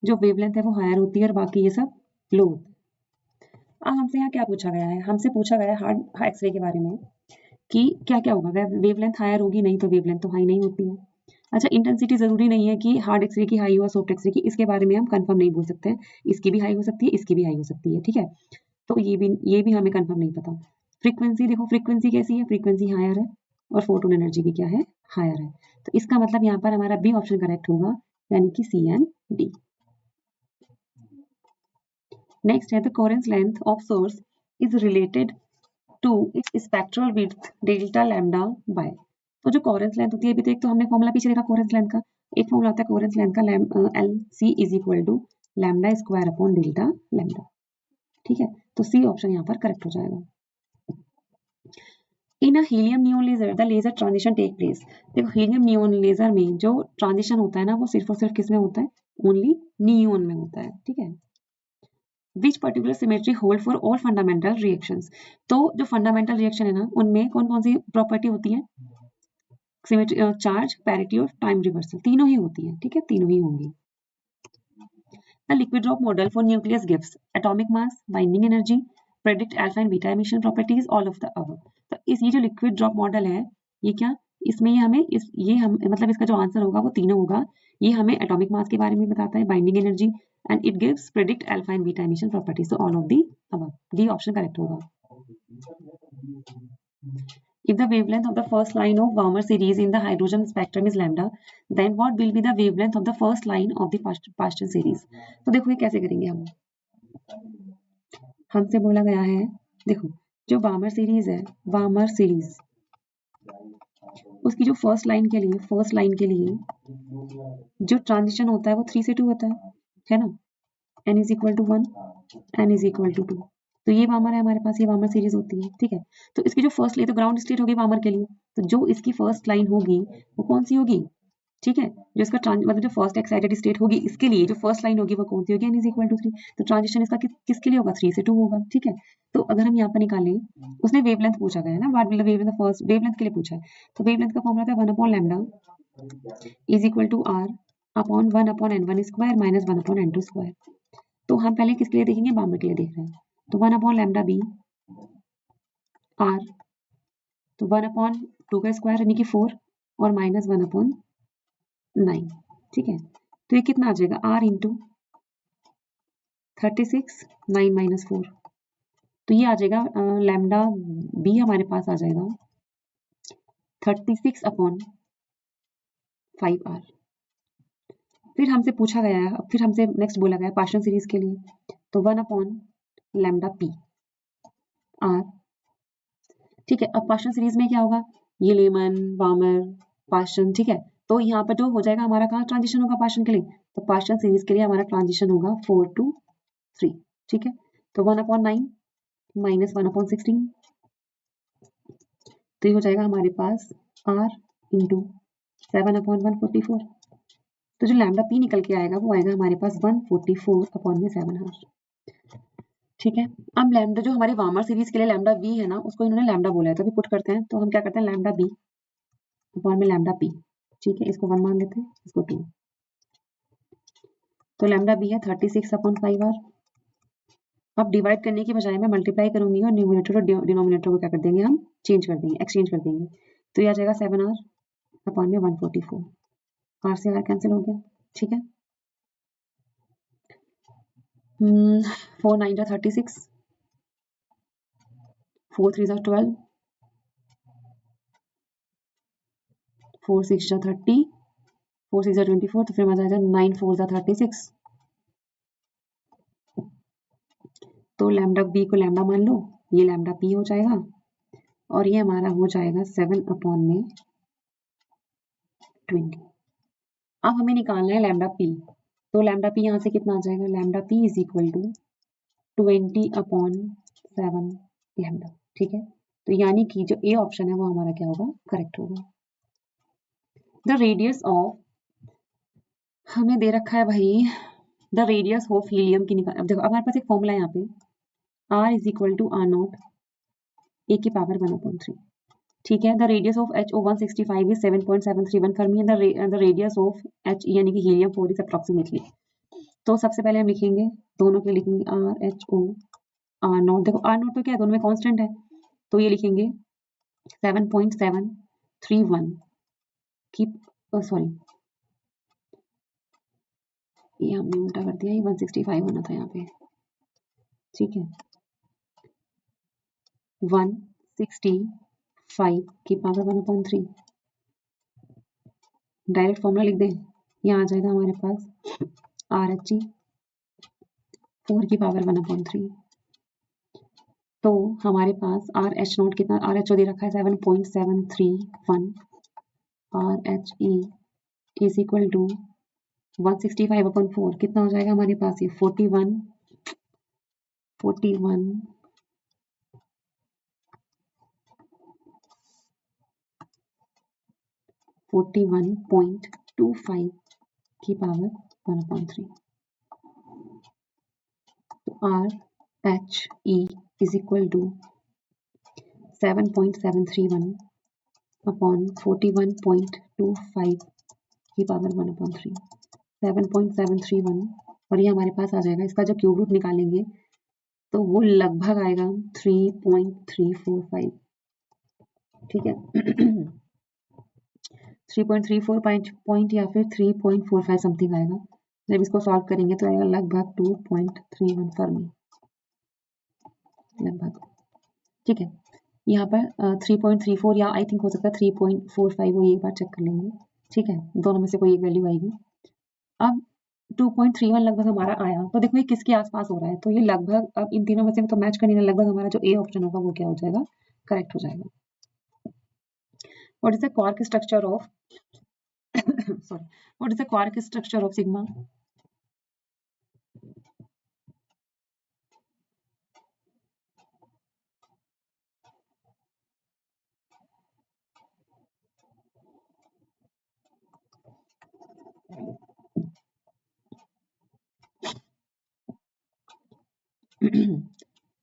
जो वेवलेंथ है वो हायर होती है और बाकी ये सब लो होता है। अब हमसे यहाँ क्या पूछा गया है, हमसे पूछा गया है हार्ड एक्सरे के बारे में कि क्या क्या होगा, वेवलेंथ हायर होगी, नहीं तो वेवलेंथ तो हाई नहीं होती है। अच्छा, इंटेंसिटी जरूरी नहीं है कि हार्ड एक्सरे की हाई हो सॉफ्ट एक्सरे की, इसके बारे में हम कंफर्म नहीं बोल सकते हैं, इसकी भी हाई हो सकती है, इसकी भी हाई हो सकती है। ठीक है, तो ये भी हमें कंफर्म नहीं पता। फ्रीक्वेंसी देखो, फ्रीक्वेंसी कैसी है, फ्रीक्वेंसी हायर है और फोटोन एनर्जी भी क्या है, हायर है। तो इसका मतलब यहाँ पर हमारा बी ऑप्शन करेक्ट होगा, यानी कि सी एंड डी। नेक्स्ट है the coherence length of source is related to its spectral width delta lambda by. तो जो कोहेरेंस लेंथ होती है, अभी तो एक तो हमने फॉर्मूला पीछे देखा कोहेरेंस लेंथ का, एक फॉर्मूला होता है कोहेरेंस लेंथ का L C is equal to lambda square upon delta lambda. ठीक है, तो सी ऑप्शन यहाँ पर करेक्ट हो जाएगा। In a helium neon laser the laser transition take place. देखो हीलियम नियोन लेजर में जो ट्रांजिशन होता है ना वो सिर्फ और सिर्फ किस में होता है, ओनली नियोन में होता है। ठीक है, which particular symmetry hold for all fundamental reactions. तो जो फंडामेंटल रिएक्शन है ना उनमें कौन कौन सी प्रॉपर्टी होती है, सिमेट्री, चार्ज, पैरिटी और टाइम रिवर्सल, तीनों ही होती है। ठीक है, तीनों ही होंगी। The liquid drop model for nucleus gives atomic mass, binding energy, predict alpha and beta emission properties, all of the above। तो ये जो liquid drop model है ये क्या, इसमें ये हमें मतलब इसका जो आंसर होगा वो तीनों होगा। ये हमें एटॉमिक मास के बारे में बताता है, binding energy and it gives predict alpha and beta emission properties. तो all of the above, D option correct होगा। If the wavelength of the first line of Balmer series in the hydrogen spectrum is lambda, then what will be the wavelength of the first line of the Paschen series? तो देखो ये कैसे करेंगे हम, हमसे बोला गया है देखो जो वामर सीरीज है, वामर सीरीज, उसकी जो फर्स्ट लाइन के लिए जो ट्रांजिशन होता है वो 3 से 2 होता है ना। n is equal to 1, n is equal to 2। तो ये वामर है हमारे पास, ये वामर सीरीज होती है, ठीक है। तो इसकी जो फर्स्ट लाइन, तो ग्राउंड स्टेट होगी वामर के लिए, तो जो इसकी फर्स्ट लाइन होगी वो कौन सी होगी, ठीक है। जो इसका मतलब जो फर्स्ट एक्साइटेड स्टेट होगी इसके लिए जो फर्स्ट लाइन होगी वो कौन सी होगी, n इज इक्वल टू 3। तो ट्रांजिशन इसका किसके लिए होगा, 3 से 2 होगा, ठीक है। तो अगर हम यहाँ पर निकालें, उसने वेवलेंथ पूछा गया है ना, what will the wavelength, first wavelength के लिए पूछा है, तो वेवलेंथ का फॉर्मूला था 1 upon lambda is equal to r upon 1 upon n1 square minus 1 upon n2 square. तो हम पहले किसके लिए देखेंगे, वामर के लिए देख रहे हैं। तो 1 अपॉन लैम्डा बी r, तो 1 अपॉन 2 का स्क्वायर यानी कि 4 और माइनस 1 अपॉन 9, ठीक है। तो ये कितना आ जाएगा, r इंटू 36 9 माइनस 4, तो ये आ जाएगा लैम्डा बी हमारे पास आ जाएगा 36 अपॉन 5r। फिर हमसे पूछा गया है, फिर हमसे नेक्स्ट बोला गया पार्शियल सीरीज के लिए, तो 1 अपॉन लैम्डा पी आर, ठीक है। अब पार्शियल सीरीज में क्या होगा, ये लेमन वामर पार्शियल, ठीक है। तो यहाँ पर जो हो जाएगा हमारा, कहाँ ट्रांजिशन होगा पार्शियल के लिए, तो पार्शियल सीरीज के लिए हमारा ट्रांजिशन होगा 4 to 3, ठीक है। तो 1 अपॉन 9 माइनस 1 अपॉन 16, तो ये हो जाएगा हमारे पास r इंटू 7 अपॉन 144। तो जो लैम्डा पी निकल के आएगा वो आएगा हमारे पास 144 अपॉन में 7r, ठीक है। अब लैम्डा जो हमारे वामर सीरीज के लिए लैम्डा वी है ना, उसको इन्होंने लैम्डा बोला है, तो अभी पुट करते हैं। तो हम क्या करते हैं, लैम्डा बी अपॉन में लैम्डा पी, ठीक है। इसको 1 मान लेते हैं, इसको 2। तो लैम्डा बी है 36 अपॉन 5r। अब डिवाइड करने की बजाय मैं मल्टीप्लाई करूंगी और न्यूमरेटर और डिनोमिनेटर को क्या कर देंगे, हम चेंज कर देंगे, एक्सचेंज कर देंगे। तो ये आ जाएगा 7r अपॉन में 144, r से r कैंसिल हो गया, ठीक है। 4 9 जा 36, 4 3 जा 12, 4 6 जा 30, 4 6 जा 24, तो फिर आ जाएगा 9 4 जा 36। तो लैम्डा बी को लैम्डा मान लो, ये लैम्डा पी हो जाएगा और ये हमारा हो जाएगा 7 अपॉन में 20। अब हमें निकालना है लैम्डा पी, तो लैम्डा पी यहाँ से कितना आ जाएगा, lambda P is equal to 20 upon 7 lambda, ठीक है। तो यानी कि जो ए ऑप्शन है वो हमारा क्या होगा, करेक्ट होगा। द रेडियस ऑफ, हमें दे रखा है भाई द रेडियस ऑफ हीलियम की निकाल। अब देखो, अब हमारे पास एक फॉर्मूला है यहाँ पे, r is equal to r not A की पावर 1/3, ठीक है। The radius of HO 165 is 7.731 fermi and the radius of H यानी कि हीलियम 4 इज अप्रोक्सीमेटली। तो सबसे पहले हम लिखेंगे, दोनों के लिखेंगे RHO R नॉट। देखो R नॉट तो क्या है, दोनों में कांस्टेंट है, तो ये लिखेंगे 7.731 की, सॉरी ये हमने उल्टा कर दिया, ये 165 होना था यहाँ पे, ठीक है। 165 की पावर 1/3, डायरेक्ट फॉर्मूला लिख दें, यहाँ आ जाएगा हमारे पास RHE 4 की पावर 1/3। तो हमारे पास RH नॉट कितना, RHO दे रखा है 7.731, RHE इज इक्वल टू 165/4 कितना हो जाएगा हमारे पास, ये 41 41.25 की पावर 1/3। तो RHE is equal to 7.731 upon 41.25 की पावर 1/3, 7.731, और ये हमारे पास आ जाएगा, इसका जो क्यूब रूट निकालेंगे तो वो लगभग आएगा 3.345, ठीक है। 3.34 पॉइंट या फिर 3.45 समथिंग आएगा। जब इसको सॉल्व करेंगे तो आएगा लगभग 2.31 फर्मी, लगभग, ठीक है। यहाँ पर 3.34 या आई थिंक हो सकता है 3.45, वो एक बार चेक कर लेंगे, ठीक है। दोनों में से कोई एक वैल्यू आएगी। अब 2.31 लगभग हमारा आया। तो देखो ये किसके आसपास हो रहा है, तो ये लगभग, अब इन तीनों में से तो मैच करने लगभग हमारा जो ए ऑप्शन होगा वो क्या हो जाएगा, करेक्ट हो जाएगा। What is the quark structure of sorry, what is the quark structure of sigma?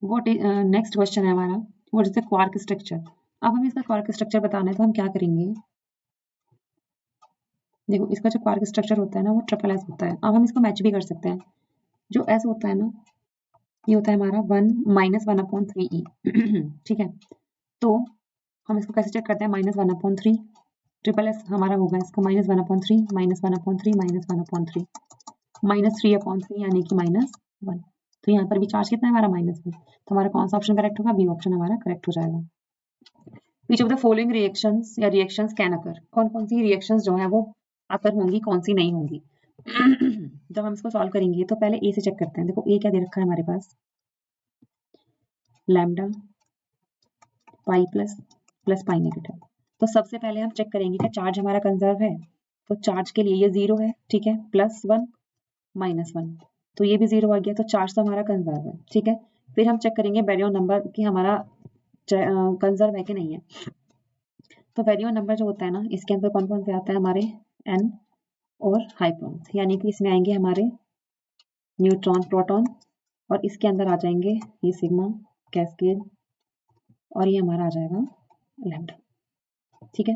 What is next question है हमारा, what is the quark structure? अब हमें इसका क्वार्क स्ट्रक्चर बताना है, तो हम क्या करेंगे, देखो इसका जो क्वार्क स्ट्रक्चर होता है ना वो ट्रिपल एस होता है। अब हम इसको मैच भी कर सकते हैं। जो एस होता है ना, ये होता है हमारा 1 -1/3e ठीक है। तो हम इसको कैसे चेक करते हैं, -1/3, ट्रिपल एस हमारा होगा इसका -1/3 -1/3 -1/3 -3/3 यानी कि -1। तो यहाँ पर भी चार्ज कितना है हमारा -1। तो हमारा कौन सा ऑप्शन करेक्ट होगा, बी ऑप्शन हमारा करेक्ट हो जाएगा। विच ऑफ द फॉलोइंग रिएक्शंस या रिएक्शंस कैन अकर, कौन कौन सी रिएक्शंस जो है वो अकर होंगी, कौन सी नहीं होंगी। जब हम इसको सॉल्व करेंगे तो पहले ए से चेक करते हैं। देखो ए क्या दे रखा है हमारे पास, lambda pi plus plus pi negative. तो सबसे पहले हम चेक करेंगे कि चार्ज हमारा कंजर्व है। तो चार्ज के लिए ये 0 है, ठीक है, +1 -1, तो ये भी 0 आ गया। तो चार्ज तो हमारा कंजर्व है, ठीक है। फिर हम चेक करेंगे बैरियन नंबर कि हमारा कंजर्व है कि नहीं है। तो बैरियन नंबर जो होता है ना, इसके अंदर कौन कौन से आता है हमारे, एन और हाइड्रोन्स, यानी कि इसमें आएंगे हमारे न्यूट्रॉन प्रोटॉन, और इसके अंदर आ जाएंगे ये सिग्मा कैस्केड, और ये हमारा आ जाएगा लैम्डा, ठीक है।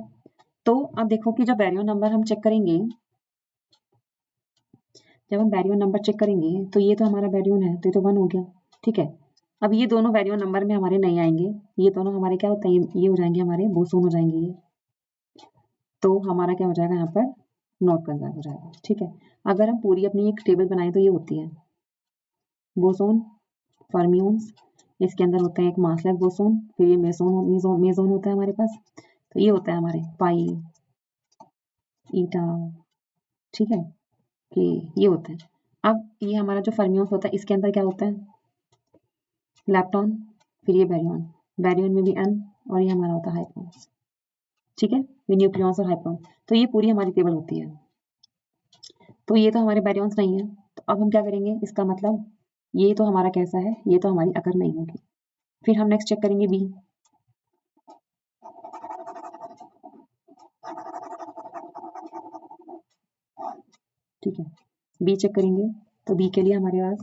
तो अब देखो कि जब बैरियन नंबर हम चेक करेंगे, जब हम बैरियन नंबर चेक करेंगे तो ये तो हमारा बैरियन है, तो ये तो 1 हो गया, ठीक है। अब ये दोनों बैरियन नंबर में हमारे नहीं आएंगे, ये दोनों हमारे क्या होते हैं, ये हो जाएंगे हमारे बोसोन हो जाएंगे ये। तो हमारा क्या हो जाएगा यहाँ पर, नॉट कंजर्व हो जाएगा, ठीक है। अगर हम पूरी अपनी एक टेबल बनाए तो ये होती है बोसोन, फर्मियोन्स, इसके अंदर होते हैं एक मासलेक बोसोन, फिर ये मेसोन होता है हमारे पास। तो ये होता है हमारे पाई, ईटा, ठीक है, कि ये होते हैं। अब ये हमारा जो फर्मियोन्स होता है इसके अंदर क्या होता है, लैप्टॉन, फिर ये बैरियन, बैरियन में भी एन, और ये हमारा होता है हाइड्रोन्स, ठीक है, ये न्यूक्लियॉन्स और हाइड्रोन। तो ये पूरी हमारी टेबल होती है। तो ये तो हमारे बैरियन्स नहीं है, तो अब हम क्या करेंगे, इसका मतलब ये तो हमारा कैसा है, ये तो हमारी अकर नहीं होगी। फिर हम नेक्स्ट चेक करेंगे बी, ठीक है, बी चेक करेंगे। तो बी के लिए हमारे पास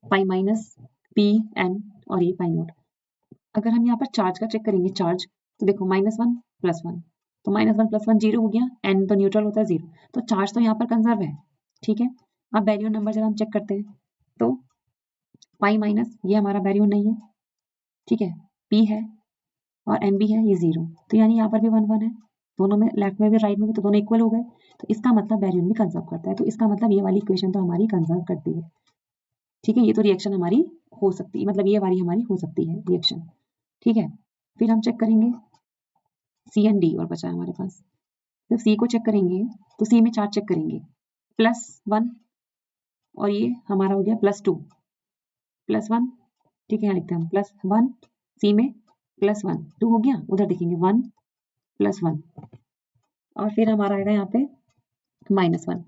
पाई माइनस पी एन और ये पाई नोट। अगर हम यहाँ पर चार्ज का चेक करेंगे, चार्ज, तो देखो -1 +1, तो -1 +1 0 हो गया, एन तो न्यूट्रल होता है 0, तो चार्ज तो यहाँ पर कंजर्व है, ठीक है। अब बैरियन नंबर जब हम चेक करते हैं तो पाई माइनस, ये हमारा बैरियन नहीं है, ठीक है, पी है और एन भी है, ये 0, तो यानी यहाँ पर भी 1 1 है, दोनों में, लेफ्ट में भी राइट में भी, तो दोनों इक्वल हो गए। तो इसका मतलब बैरियन भी कंजर्व करता है, तो इसका मतलब ये वाली इक्वेशन तो हमारी कंजर्व करती है, ठीक है। ये तो रिएक्शन हमारी हो सकती है, मतलब ये वाली हमारी हो सकती है रिएक्शन, ठीक है। फिर हम चेक करेंगे सी एंड डी, और बचा है हमारे पास। जब सी को चेक करेंगे तो सी में चार्ज चेक करेंगे, +1, और ये हमारा हो गया +2, +1, ठीक है, यहाँ लिखते हैं हम +1, सी में +1, 2 हो गया, उधर देखेंगे 1 +1, और फिर हमारा आएगा यहाँ पे -1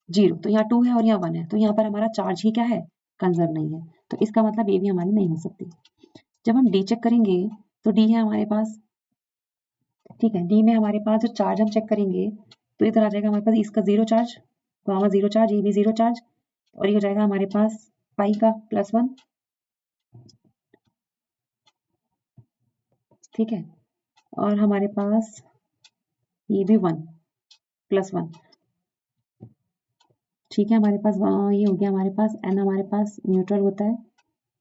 0, तो यहाँ 2 है और यहाँ 1 है, तो यहाँ पर हमारा चार्ज ही क्या है, कंजर्व नहीं है, तो इसका मतलब ये भी हमारी नहीं हो सकती। जब हम डी चेक करेंगे तो डी है हमारे पास, ठीक है, डी में हमारे पास जो चार्ज हम चेक करेंगे तो इधर आ जाएगा हमारे पास इसका 0 चार्ज, तो हमारा 0 चार्ज, ये भी 0 चार्ज, और ये हो जाएगा हमारे पास पाई का +1, ठीक है, और हमारे पास ये भी 1 +1, ठीक है। हमारे पास ये हो गया हमारे पास एन, हमारे पास न्यूट्रल होता है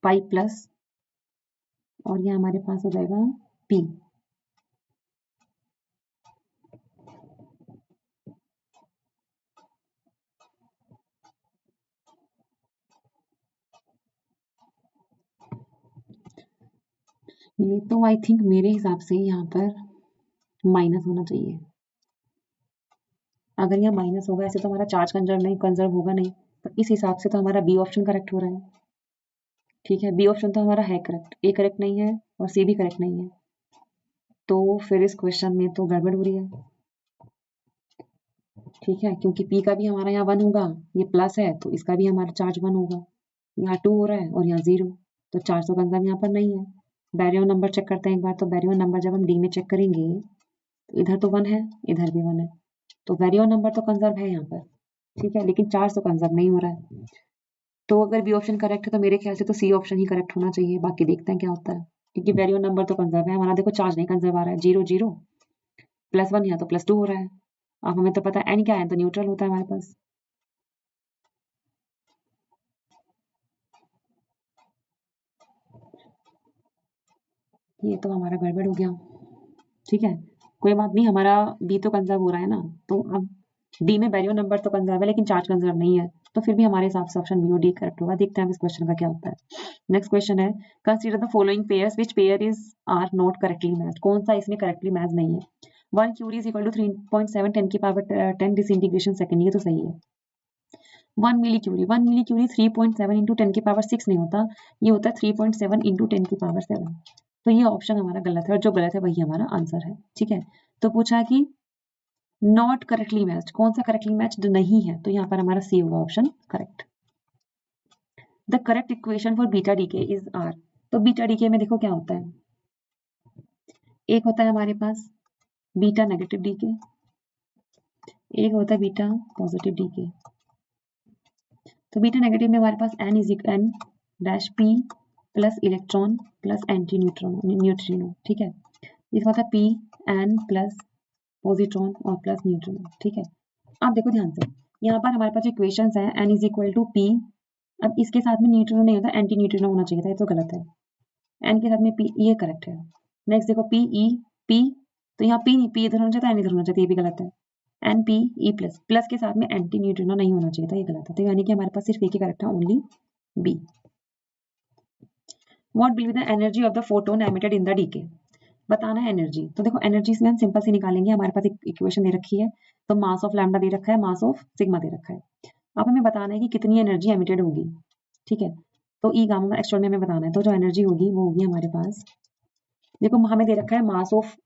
पाई प्लस, और ये हमारे पास हो जाएगा पी। ये तो आई थिंक मेरे हिसाब से यहाँ पर माइनस होना चाहिए, अगर यहाँ माइनस होगा ऐसे तो हमारा चार्ज कंजर्व होगा नहीं, तो इस हिसाब से तो हमारा बी ऑप्शन करेक्ट हो रहा है। ठीक है, बी ऑप्शन तो हमारा है करेक्ट, ए करेक्ट नहीं है और सी भी करेक्ट नहीं है, तो फिर इस क्वेश्चन में तो गड़बड़ हो रही है। ठीक है, क्योंकि पी का भी हमारा यहाँ 1 होगा, ये प्लस है तो इसका भी हमारा चार्ज 1 होगा, यहाँ 2 हो रहा है और यहाँ 0, तो चार्ज तो कंजर्व यहाँ पर नहीं है। बैरियर नंबर चेक करते हैं एक बार, तो बैरियर नंबर जब हम डी में चेक करेंगे तो इधर तो 1 है, इधर भी 1 है, तो बैरियर नंबर तो कंजर्व है यहाँ पर। ठीक है, लेकिन चार्ज तो कंजर्व नहीं हो रहा है, तो अगर बी ऑप्शन करेक्ट है तो मेरे ख्याल से तो सी ऑप्शन ही करेक्ट होना चाहिए। बाकी देखते हैं क्या होता है, क्योंकि बैरियर नंबर तो कंजर्व है हमारा, देखो चार्ज नहीं कंजर्व आ रहा है, 0 0 +1 यहाँ तो +2 हो रहा है। अब हमें तो पता है एन क्या है, तो न्यूट्रल होता है हमारे पास। ये तो हमारा गड़बड़ हो गया। ठीक है, कोई बात नहीं, हमारा बी तो कंजर्व हो रहा है ना, तो अब डी में बैरियर नंबर तो कंजर्व है लेकिन चार्ज कंजर्व नहीं है, तो फिर भी हमारे हिसाब से ऑप्शन बी और डी करेक्ट होगा। देखते हैं इस क्वेश्चन का क्या होता है। नेक्स्ट क्वेश्चन है, consider the following pairs which pair is are not correctly matched. कौन सा इसमें करेक्टली मैच नहीं है। 1 क्यूरी इज इक्वल टू 3.7 10 की पावर 10 डिसइंटीग्रेशन सेकंड, ये तो सही है। 1 मिली क्यूरी 3.7 इंटू 10 की पावर 6 नहीं होता, ये होता है 3.7 इंटू 10 की पावर 7, तो ये ऑप्शन हमारा गलत है और जो गलत है वही हमारा आंसर है। ठीक है, तो पूछा है कि नॉट करेक्टली मैच्ड, कौन सा करेक्टली मैच्ड नहीं है, तो यहाँ पर हमारा सी होगा option correct. The correct equation for beta decay is are, तो बीटा डीके में देखो क्या होता है, एक होता है हमारे पास बीटा नेगेटिव डीके, एक होता है बीटा पॉजिटिव डीके। तो बीटा नेगेटिव में हमारे पास N is N dash P plus electron plus anti neutrino. ठीक है, इसका होता है पी एन प्लस पॉजिट्रॉन और प्लस न्यूट्रिनो। ठीक है, अब देखो ध्यान से, यहाँ पर हमारे पास इक्वेशन है N is equal to P, अब इसके साथ में न्यूट्रिनो नहीं होता, एंटी न्यूट्रिनो होना चाहिए था, ये तो गलत है। एन के साथ में पी, ये करेक्ट है। नेक्स्ट देखो पी ई पी, तो यहाँ पी नहीं, पी इधर होना चाहिए, एन इधर होना चाहिए, ये भी गलत है। N P E plus, plus के साथ में एंटी न्यूट्रिनो नहीं होना चाहिए था, ये गलत है, तो यानी कि हमारे पास सिर्फ एक ही करेक्ट है, only B. What will be the energy of the photon emitted in the decay, बताना है एनर्जी। तो देखो एनर्जी इसमें हम सिंपल से निकालेंगे, हमारे पास एक इक्वेशन दे रखी है, तो मास ऑफ लैम्डा दे रखा है, मास ऑफ सिग्मा दे रखा है। अब हमें बताना है कि कितनी एनर्जी एमिटेड होगी। ठीक है, तो ई गामा एक्चुअल में हमें बताना है, तो जो एनर्जी होगी वो होगी हमारे पास, देखो हमें दे रखा है mass of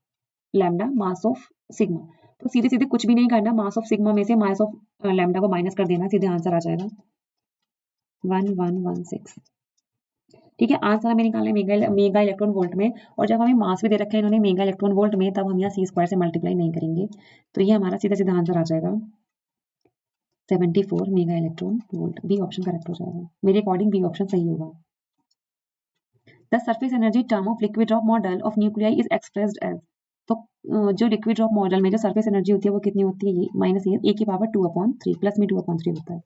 lambda mass of sigma, तो सीधे सीधे कुछ भी नहीं करना, मास ऑफ सिग्मा में से मास ऑफ लैम्डा को माइनस कर देना, सीधे आंसर आ जाएगा 1116। ठीक है, आंसर हमें निकालना है मेगा इलेक्ट्रॉन वोल्ट में, और जब हमें मास भी दे रखा है इन्होंने मेगा इलेक्ट्रॉन वोल्ट में, तब हम यहाँ सी स्क्वायर से मल्टीप्लाई नहीं करेंगे, तो ये हमारा सीधा सीधा आंसर आ जाएगा 74 mega electron volt. B option correct हो जाएगा, मेरे अकॉर्डिंग बी ऑप्शन सही होगा। The surface energy term of liquid drop model of nuclei is expressed as, तो जो लिक्विड ड्रॉप मॉडल में जो सरफेस एनर्जी होती है वो कितनी होती है, ये माइनस ए की पावर 2/3 प्लस में 2/3 होता है।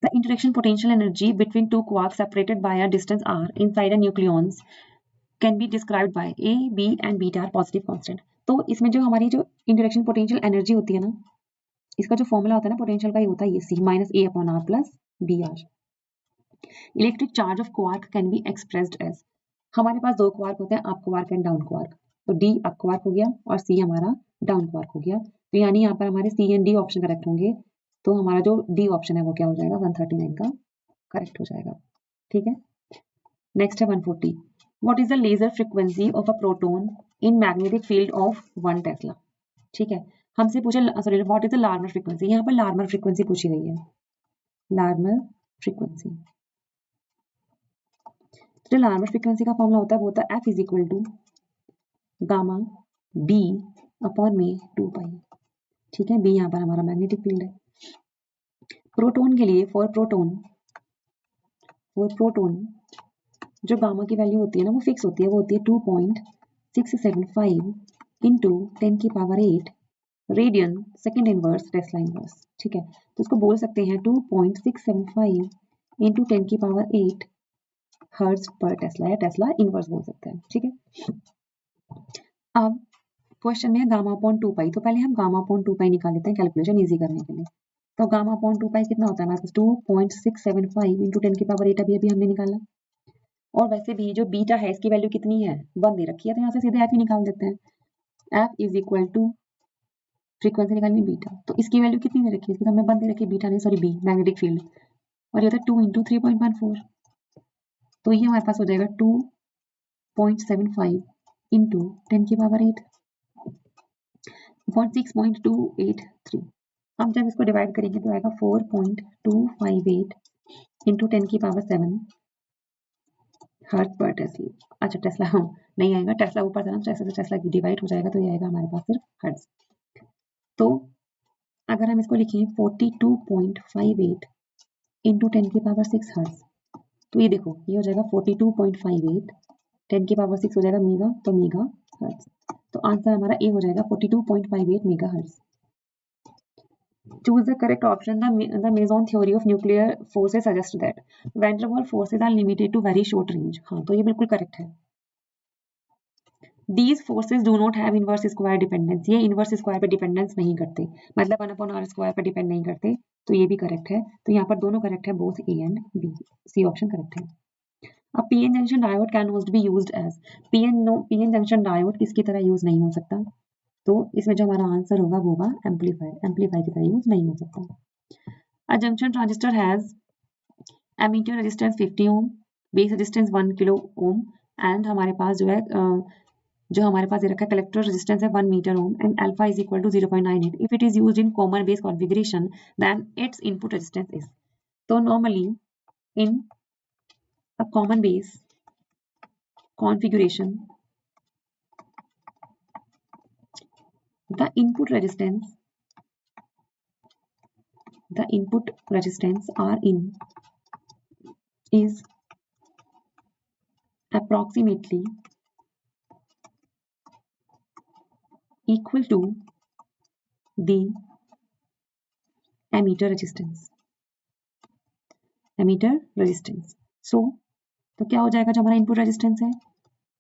The interaction potential energy between two quarks separated by a distance r inside a nucleons can be described by A, B and beta are positive constant। तो इसमें जो हमारी जो इंटरेक्शन पोटेंशियल एनर्जी होती है ना, इसका जो फॉर्मूला होता है ना पोटेंशियल का, ये होता है ये C minus A upon R plus B R. Electric charge of quark can be expressed as, हमारे पास दो क्वार्क होते हैं, up quark and down quark, तो D अप क्वार्क हो गया और C हमारा डाउन क्वार्क हो गया, तो यानी यहाँ पर हमारे C and D option correct होंगे, तो हमारा जो D ऑप्शन है वो क्या हो जाएगा 139 का करेक्ट हो जाएगा। ठीक है, नेक्स्ट है 140, what is the laser frequency of a proton in magnetic field of 1 tesla. ठीक है, हमसे पूछा sorry what is the Larmor frequency, यहाँ पर लार्मर फ्रीक्वेंसी पूछी गई है, लार्मर फ्रीक्वेंसी। जो लार्मर फ्रीक्वेंसी का फॉर्मूला होता है वो होता है F is equal to gamma B upon में 2 पाई। ठीक है, बी यहाँ पर हमारा मैग्नेटिक फील्ड है। प्रोटॉन के लिए फॉर प्रोटॉन जो गामा की वैल्यू होती है ना वो फिक्स होती है, वो होती है 2.675 इंटू 10 की power 8 radian second inverse Tesla inverse. ठीक है, तो इसको बोल सकते हैं 2.675 इंटू 10 की पावर 8 हर्ट्ज पर टेस्ला, या टेस्ला इनवर्स बोल सकते हैं। ठीक है, अब क्वेश्चन में है गामा अपॉन 2 पाई, तो पहले हम गामा अपॉन 2 पाई निकाल लेते हैं कैलकुलेशन इजी करने के लिए। तो गामा अपॉन 2 पाई कितना होता है हमारे पास 2.675 इंटू 10 की पावर 8, अभी हमने निकाला, और वैसे भी जो बीटा है इसकी वैल्यू कितनी है 1 दे रखी है, तो यहाँ से सीधे एफ ही निकाल देते हैं। F is equal to frequency निकालनी बीटा, तो इसकी वैल्यू कितनी दे रखी है, इसकी तो हमें 1 दे रखी है, बीटा नहीं सॉरी बी मैग्नेटिक फील्ड, और ये होता है 2 इंटू 3.14, तो ये हमारे पास हो जाएगा 2.75 इंटू 10 की पावर 8 6.283। अब जब इसको डिवाइड करेंगे तो आएगा 4.258 इंटू 10 की पावर 7 हर्ट्ज पर टेस्ला। अच्छा टेस्ला नहीं आएगा, टेस्ला ऊपर था ना, टेस्ला से टेस्ला की डिवाइड हो जाएगा तो ये आएगा हमारे पास सिर्फ हर्ट्ज। तो अगर हम इसको लिखें 42.58 इंटू 10 की पावर 6 हर्ट्ज, तो ये देखो ये हो जाएगा 42.58 10 की पावर 6 हो जाएगा मेगा, तो मेगा हर्ट्ज। तो आंसर हमारा ए हो जाएगा 42.58 mega hertz. Choose the correct option. The Mason theory of nuclear forces suggests that van der Waals forces are limited to very short range. हाँ तो ये बिल्कुल करेक्ट है। These forces do not have inverse square dependence. ये inverse square पे dependence नहीं करते, मतलब 1/r² पर डिपेंड नहीं करते, तो ये भी करेक्ट है। तो यहाँ पर दोनों करेक्ट है, both A and B, C option correct है। अब PN junction diode can not be used as, PN junction diode किसकी तरह यूज नहीं हो सकता, तो इसमें जो हमारा आंसर होगा वो होगा एम्पलीफायर की तरह यूज नहीं हो सकता। A junction transistor has emitter resistance 50 ohm, base resistance 1 kilo ohm, and हमारे पास जो है जो हमारे पास ये रखा है कलेक्टर रेजिस्टेंस है 1 meter ohm, and alpha is equal to 0.98। If it is used in common base configuration then its input resistance is. तो normally in a common base configuration, the input resistance R in is approximately equal to the ammeter resistance। So तो क्या हो जाएगा, जो हमारा input resistance है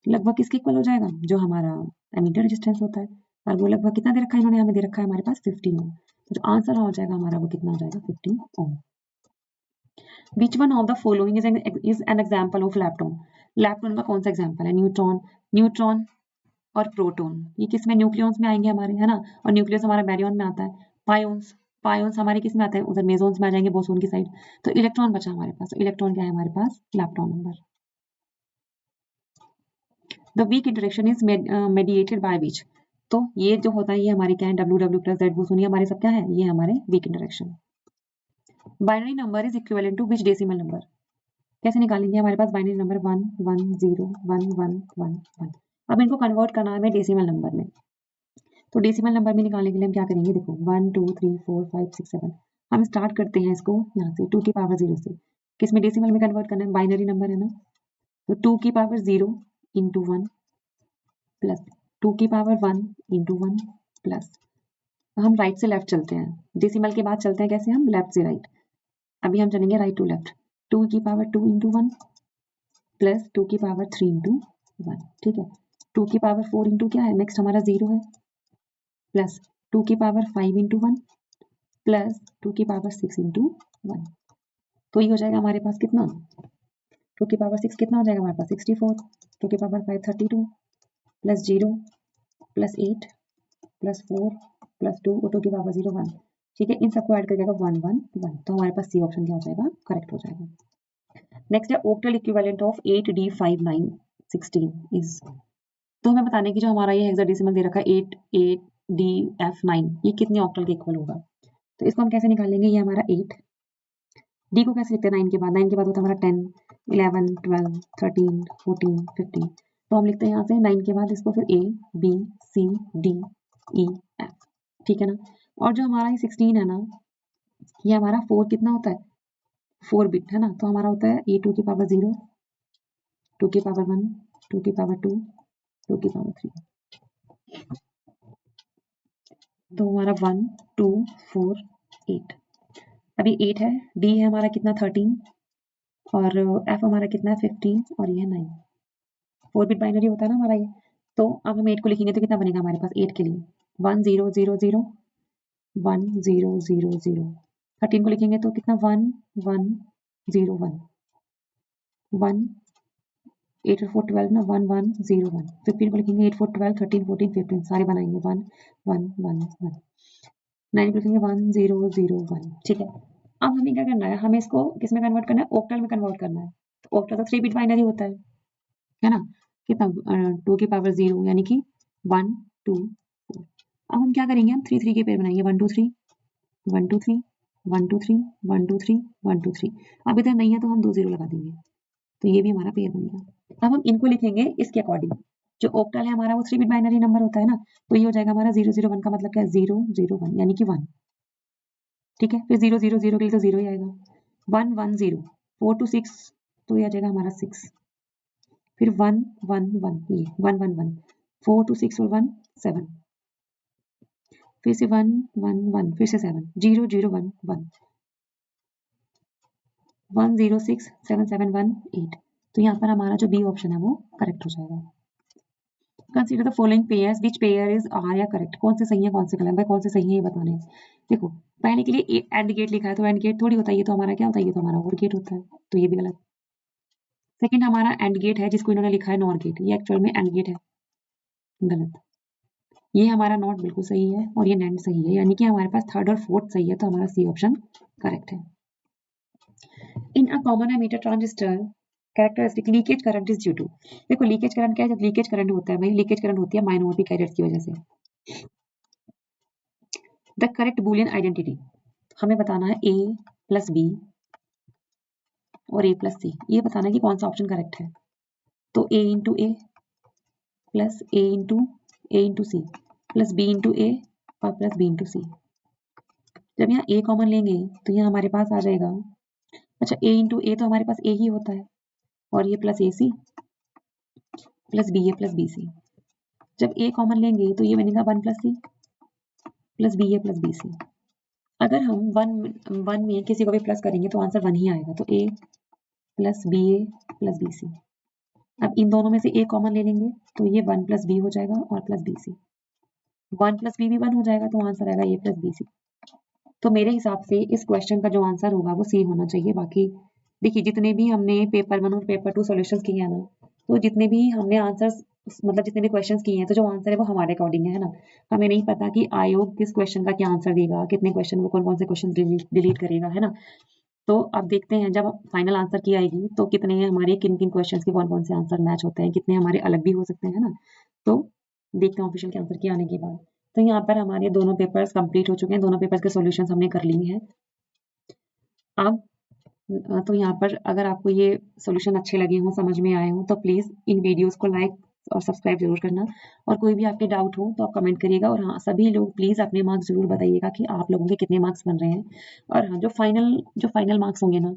लगभग किसके इक्वल हो जाएगा, जो हमारा एमीटर रेजिस्टेंस होता है, और वो लगभग कितना दे रखा है इन्होंने, हमें दे रखा है हमारे पास 15 ओम। तो जो आंसर हो जाएगा हमारा वो कितना हो जाएगा 15 ओम। Which one of the following is an example of lepton? लैप्टॉन का कौन सा एग्जाम्पल है, न्यूट्रॉन और प्रोटॉन, ये किस में, न्यूक्लियॉन्स में आएंगे हमारे, है ना, और न्यूक्लियस हमारा बैरियन में आता है। पायोन्स हमारे किस में आते हैं, उधर मेसोन्स में आ जाएंगे, बोसोन की साइड। तो इलेक्ट्रॉन बचा हमारे पास, तो इलेक्ट्रॉन क्या है हमारे पास, lepton number. The weak interaction is mediated by which, तो ये जो होता है ये हमारे क्या है, WW प्लस Z बोसोन, ये हमारे सब क्या है, ये हमारे weak interaction. Binary number is equivalent to which decimal number, कैसे निकालेंगे, हमारे पास बाइनरी नंबर 1 1 0 1 1 1 1। अब इनको कन्वर्ट करना है हमें डेसिमल नंबर में, तो डेसिमल नंबर में निकालने के लिए हम क्या करेंगे, देखो 1 2 3 4 5 6 7, हम स्टार्ट करते हैं इसको यहाँ से 2 की पावर 0 से, किसमें डेसिमल में कन्वर्ट करना है, बाइनरी नंबर है ना, तो 2 की पावर 0 इंटू 1 प्लस 2 की पावर 1 इंटू 1 प्लस, हम राइट से लेफ्ट चलते हैं, डेसिमल के बाद चलते हैं कैसे, हम लेफ्ट से राइट, अभी हम चलेंगे राइट टू लेफ्ट, 2 की पावर 2 इंटू 1 प्लस 2 की पावर 3 इंटू 1, ठीक है, 2 की पावर 4 इंटू क्या है, नेक्स्ट हमारा 0 है, प्लस 2 की पावर 5 इंटू 1 प्लस 2 की पावर 6 इंटू 1, तो ये हो जाएगा हमारे पास कितना, 2 की पावर 6 कितना हो जाएगा हमारे पास 64, 2 की power 5 32 plus 0 plus 8 plus 4 plus 2 और 2 की पावर 0 1, ठीक है, इन सबको ऐड करके 1 1 1, तो हमारे पास सी ऑप्शन क्या हो जाएगा, करेक्ट हो जाएगा। नेक्स्ट है octal equivalent of 8D5916 is, तो हमें बताने की जो हमारा ये हेक्साडेसिमल दे रखा है 8DF9, ये कितने ऑक्टल के इक्वल होगा, तो इसको हम कैसे निकालेंगे, ये हमारा 8, डी को कैसे लिखते हैं 9 के बाद, 9 के बाद होता है हमारा 10 11 12 13 14 15, तो हम लिखते हैं यहाँ से 9 के बाद इसको फिर ABCDEF, ठीक है ना, और जो हमारा ये 16 है ना, ये हमारा 4 कितना होता है, 4 बिट है ना, तो हमारा होता है A 2 की पावर 0 2 की पावर 1 2 की पावर 2 2 की पावर 3, तो हमारा 1 2 4 8, अभी 8 है, डी है हमारा कितना 13 और एफ हमारा कितना है 15 और ये 9, 4 बिट बाइनरी होता है ना हमारा ये, तो अब हम 8 को लिखेंगे तो कितना बनेगा हमारे पास 8 के लिए 1 0 0 0 1 0 0 0, 13 को लिखेंगे तो कितना 1 1 0 1 1 8 और 4 12 ना 1 1 0 1, 15 को लिखेंगे 8 4 12 13 14 15, सारे बनाएंगे 1 1 1 1, 9 प्लस 1 0 0 1, ठीक है। अब हमें क्या करना है, हमें इसको किस में कन्वर्ट करना है, ऑक्टल में कन्वर्ट करना है। तो ऑक्टल तो 3 बिट बाइनरी होता है ना। कितना 2 की पावर 0 यानी कि 1 2 4। अब हम क्या करेंगे, हम 3 3 के पेयर बनाएंगे, 1 2 3 1 2 3 1 2 3 1 2 3 1 2 3। अब इधर नहीं है तो हम 2 0 लगा देंगे, तो ये भी हमारा पेयर बन गया। अब हम इनको लिखेंगे इसके अकॉर्डिंग। जो ऑक्टल है हमारा वो 3 बिट बाइनरी नंबर होता है ना, तो ये हो जाएगा हमारा 0 0 1 का मतलब क्या है, 0 0 1 यानी कि 1, ठीक है। फिर 0 0 0 के लिए तो 0 ही आएगा। 1 1 0 4 to 6 तो ये आ जाएगा हमारा 6। फिर 1 1 1 ये 1 1 1 4 to 6 और 1 7। फिर से 1 1 1 फिर से 7 0 0 1 1 1 0 6 7 7 1 8। तो यहाँ पर हमारा जो बी ऑप्शन है वो करेक्ट हो जाएगा। Consider the following pairs which pair is are या करेक्ट। कौन से सही है कौन से गलत है, कौन से सही है ये बताने हैं। देखो पहले के लिए एंड गेट लिखा है तो एंड गेट थोड़ी होता है, ये तो हमारा क्या होता है, ये तो हमारा और गेट होता है, तो ये भी गलत। सेकंड हमारा एंड गेट है जिसको इन्होंने लिखा है नॉर गेट, ये एक्चुअल में एंड गेट है, गलत। ये हमारा नॉट बिल्कुल सही है और ये नैंड सही है, यानी कि हमारे पास थर्ड और फोर्थ सही है, तो हमारा सी ऑप्शन करेक्ट है। In a common emitter transistor characteristic leakage current is due to. देखो लीकेज करंट क्या है, जब लीकेज करंट होता है भाई, लीकेज करंट होती है माइनॉरिटी कैरियर्स की वजह से। द करेक्ट बुलियन आइडेंटिटी, हमें बताना है a प्लस बी और a प्लस सी, ये बताना है कि कौन सा ऑप्शन करेक्ट है। तो a into A plus A into C plus B into A और प्लस बी इंटू सी। जब यहाँ a कॉमन लेंगे तो यहाँ हमारे पास आ जाएगा, अच्छा a इंटू ए तो हमारे पास a ही होता है, और ये plus A C plus B A plus B सी। जब a कॉमन लेंगे तो ये बनेगा 1 plus C plus B A plus B सी। अगर हम वन में किसी को भी प्लस करेंगे तो आंसर 1 ही आएगा, तो a plus B A plus B C. अब इन दोनों में से a कॉमन ले लेंगे तो ये 1 प्लस बी हो जाएगा और plus B C. 1 plus B भी 1 हो जाएगा, तो आंसर आएगा a प्लस बी सी। तो मेरे हिसाब से इस क्वेश्चन का जो आंसर होगा वो सी होना चाहिए। बाकी देखिए जितने भी हमने पेपर 1 और पेपर 2 सॉल्यूशंस किए हैं ना, तो जितने भी हमने आंसर्स मतलब जितने भी क्वेश्चंस किए हैं, तो जो आंसर है वो हमारे अकॉर्डिंग है ना। हमें नहीं पता कि आयोग किस क्वेश्चन का क्या आंसर देगा, कितने क्वेश्चन वो कौन कौन से क्वेश्चन डिलीट करेगा, है ना। तो अब देखते हैं जब फाइनल आंसर की आएगी तो कितने हमारे किन किन क्वेश्चन के कौन कौन से आंसर मैच होते हैं, कितने हमारे अलग भी हो सकते हैं ना। तो देखते हैं ऑफिशियल के आंसर की आने के बाद। तो यहाँ पर हमारे दोनों पेपर्स कंप्लीट हो चुके हैं, दोनों पेपर्स के सॉल्यूशंस हमने कर लिए हैं। अब तो यहाँ पर अगर आपको ये सॉल्यूशन अच्छे लगे हों, समझ में आए हों, तो प्लीज़ इन वीडियोस को लाइक और सब्सक्राइब जरूर करना। और कोई भी आपके डाउट हो तो आप कमेंट करिएगा। और हाँ, सभी लोग प्लीज़ अपने मार्क्स जरूर बताइएगा कि आप लोगों के कितने मार्क्स बन रहे हैं। और हाँ, जो फाइनल मार्क्स होंगे ना,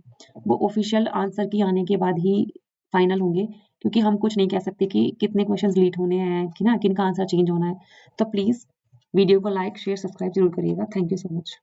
वो ऑफिशियल आंसर की आने के बाद ही फाइनल होंगे, क्योंकि हम कुछ नहीं कह सकते कि कितने क्वेश्चन डिलीट होने हैं, कि ना किन का आंसर चेंज होना है। तो प्लीज़ वीडियो को लाइक शेयर सब्सक्राइब जरूर करिएगा। Thank you so much.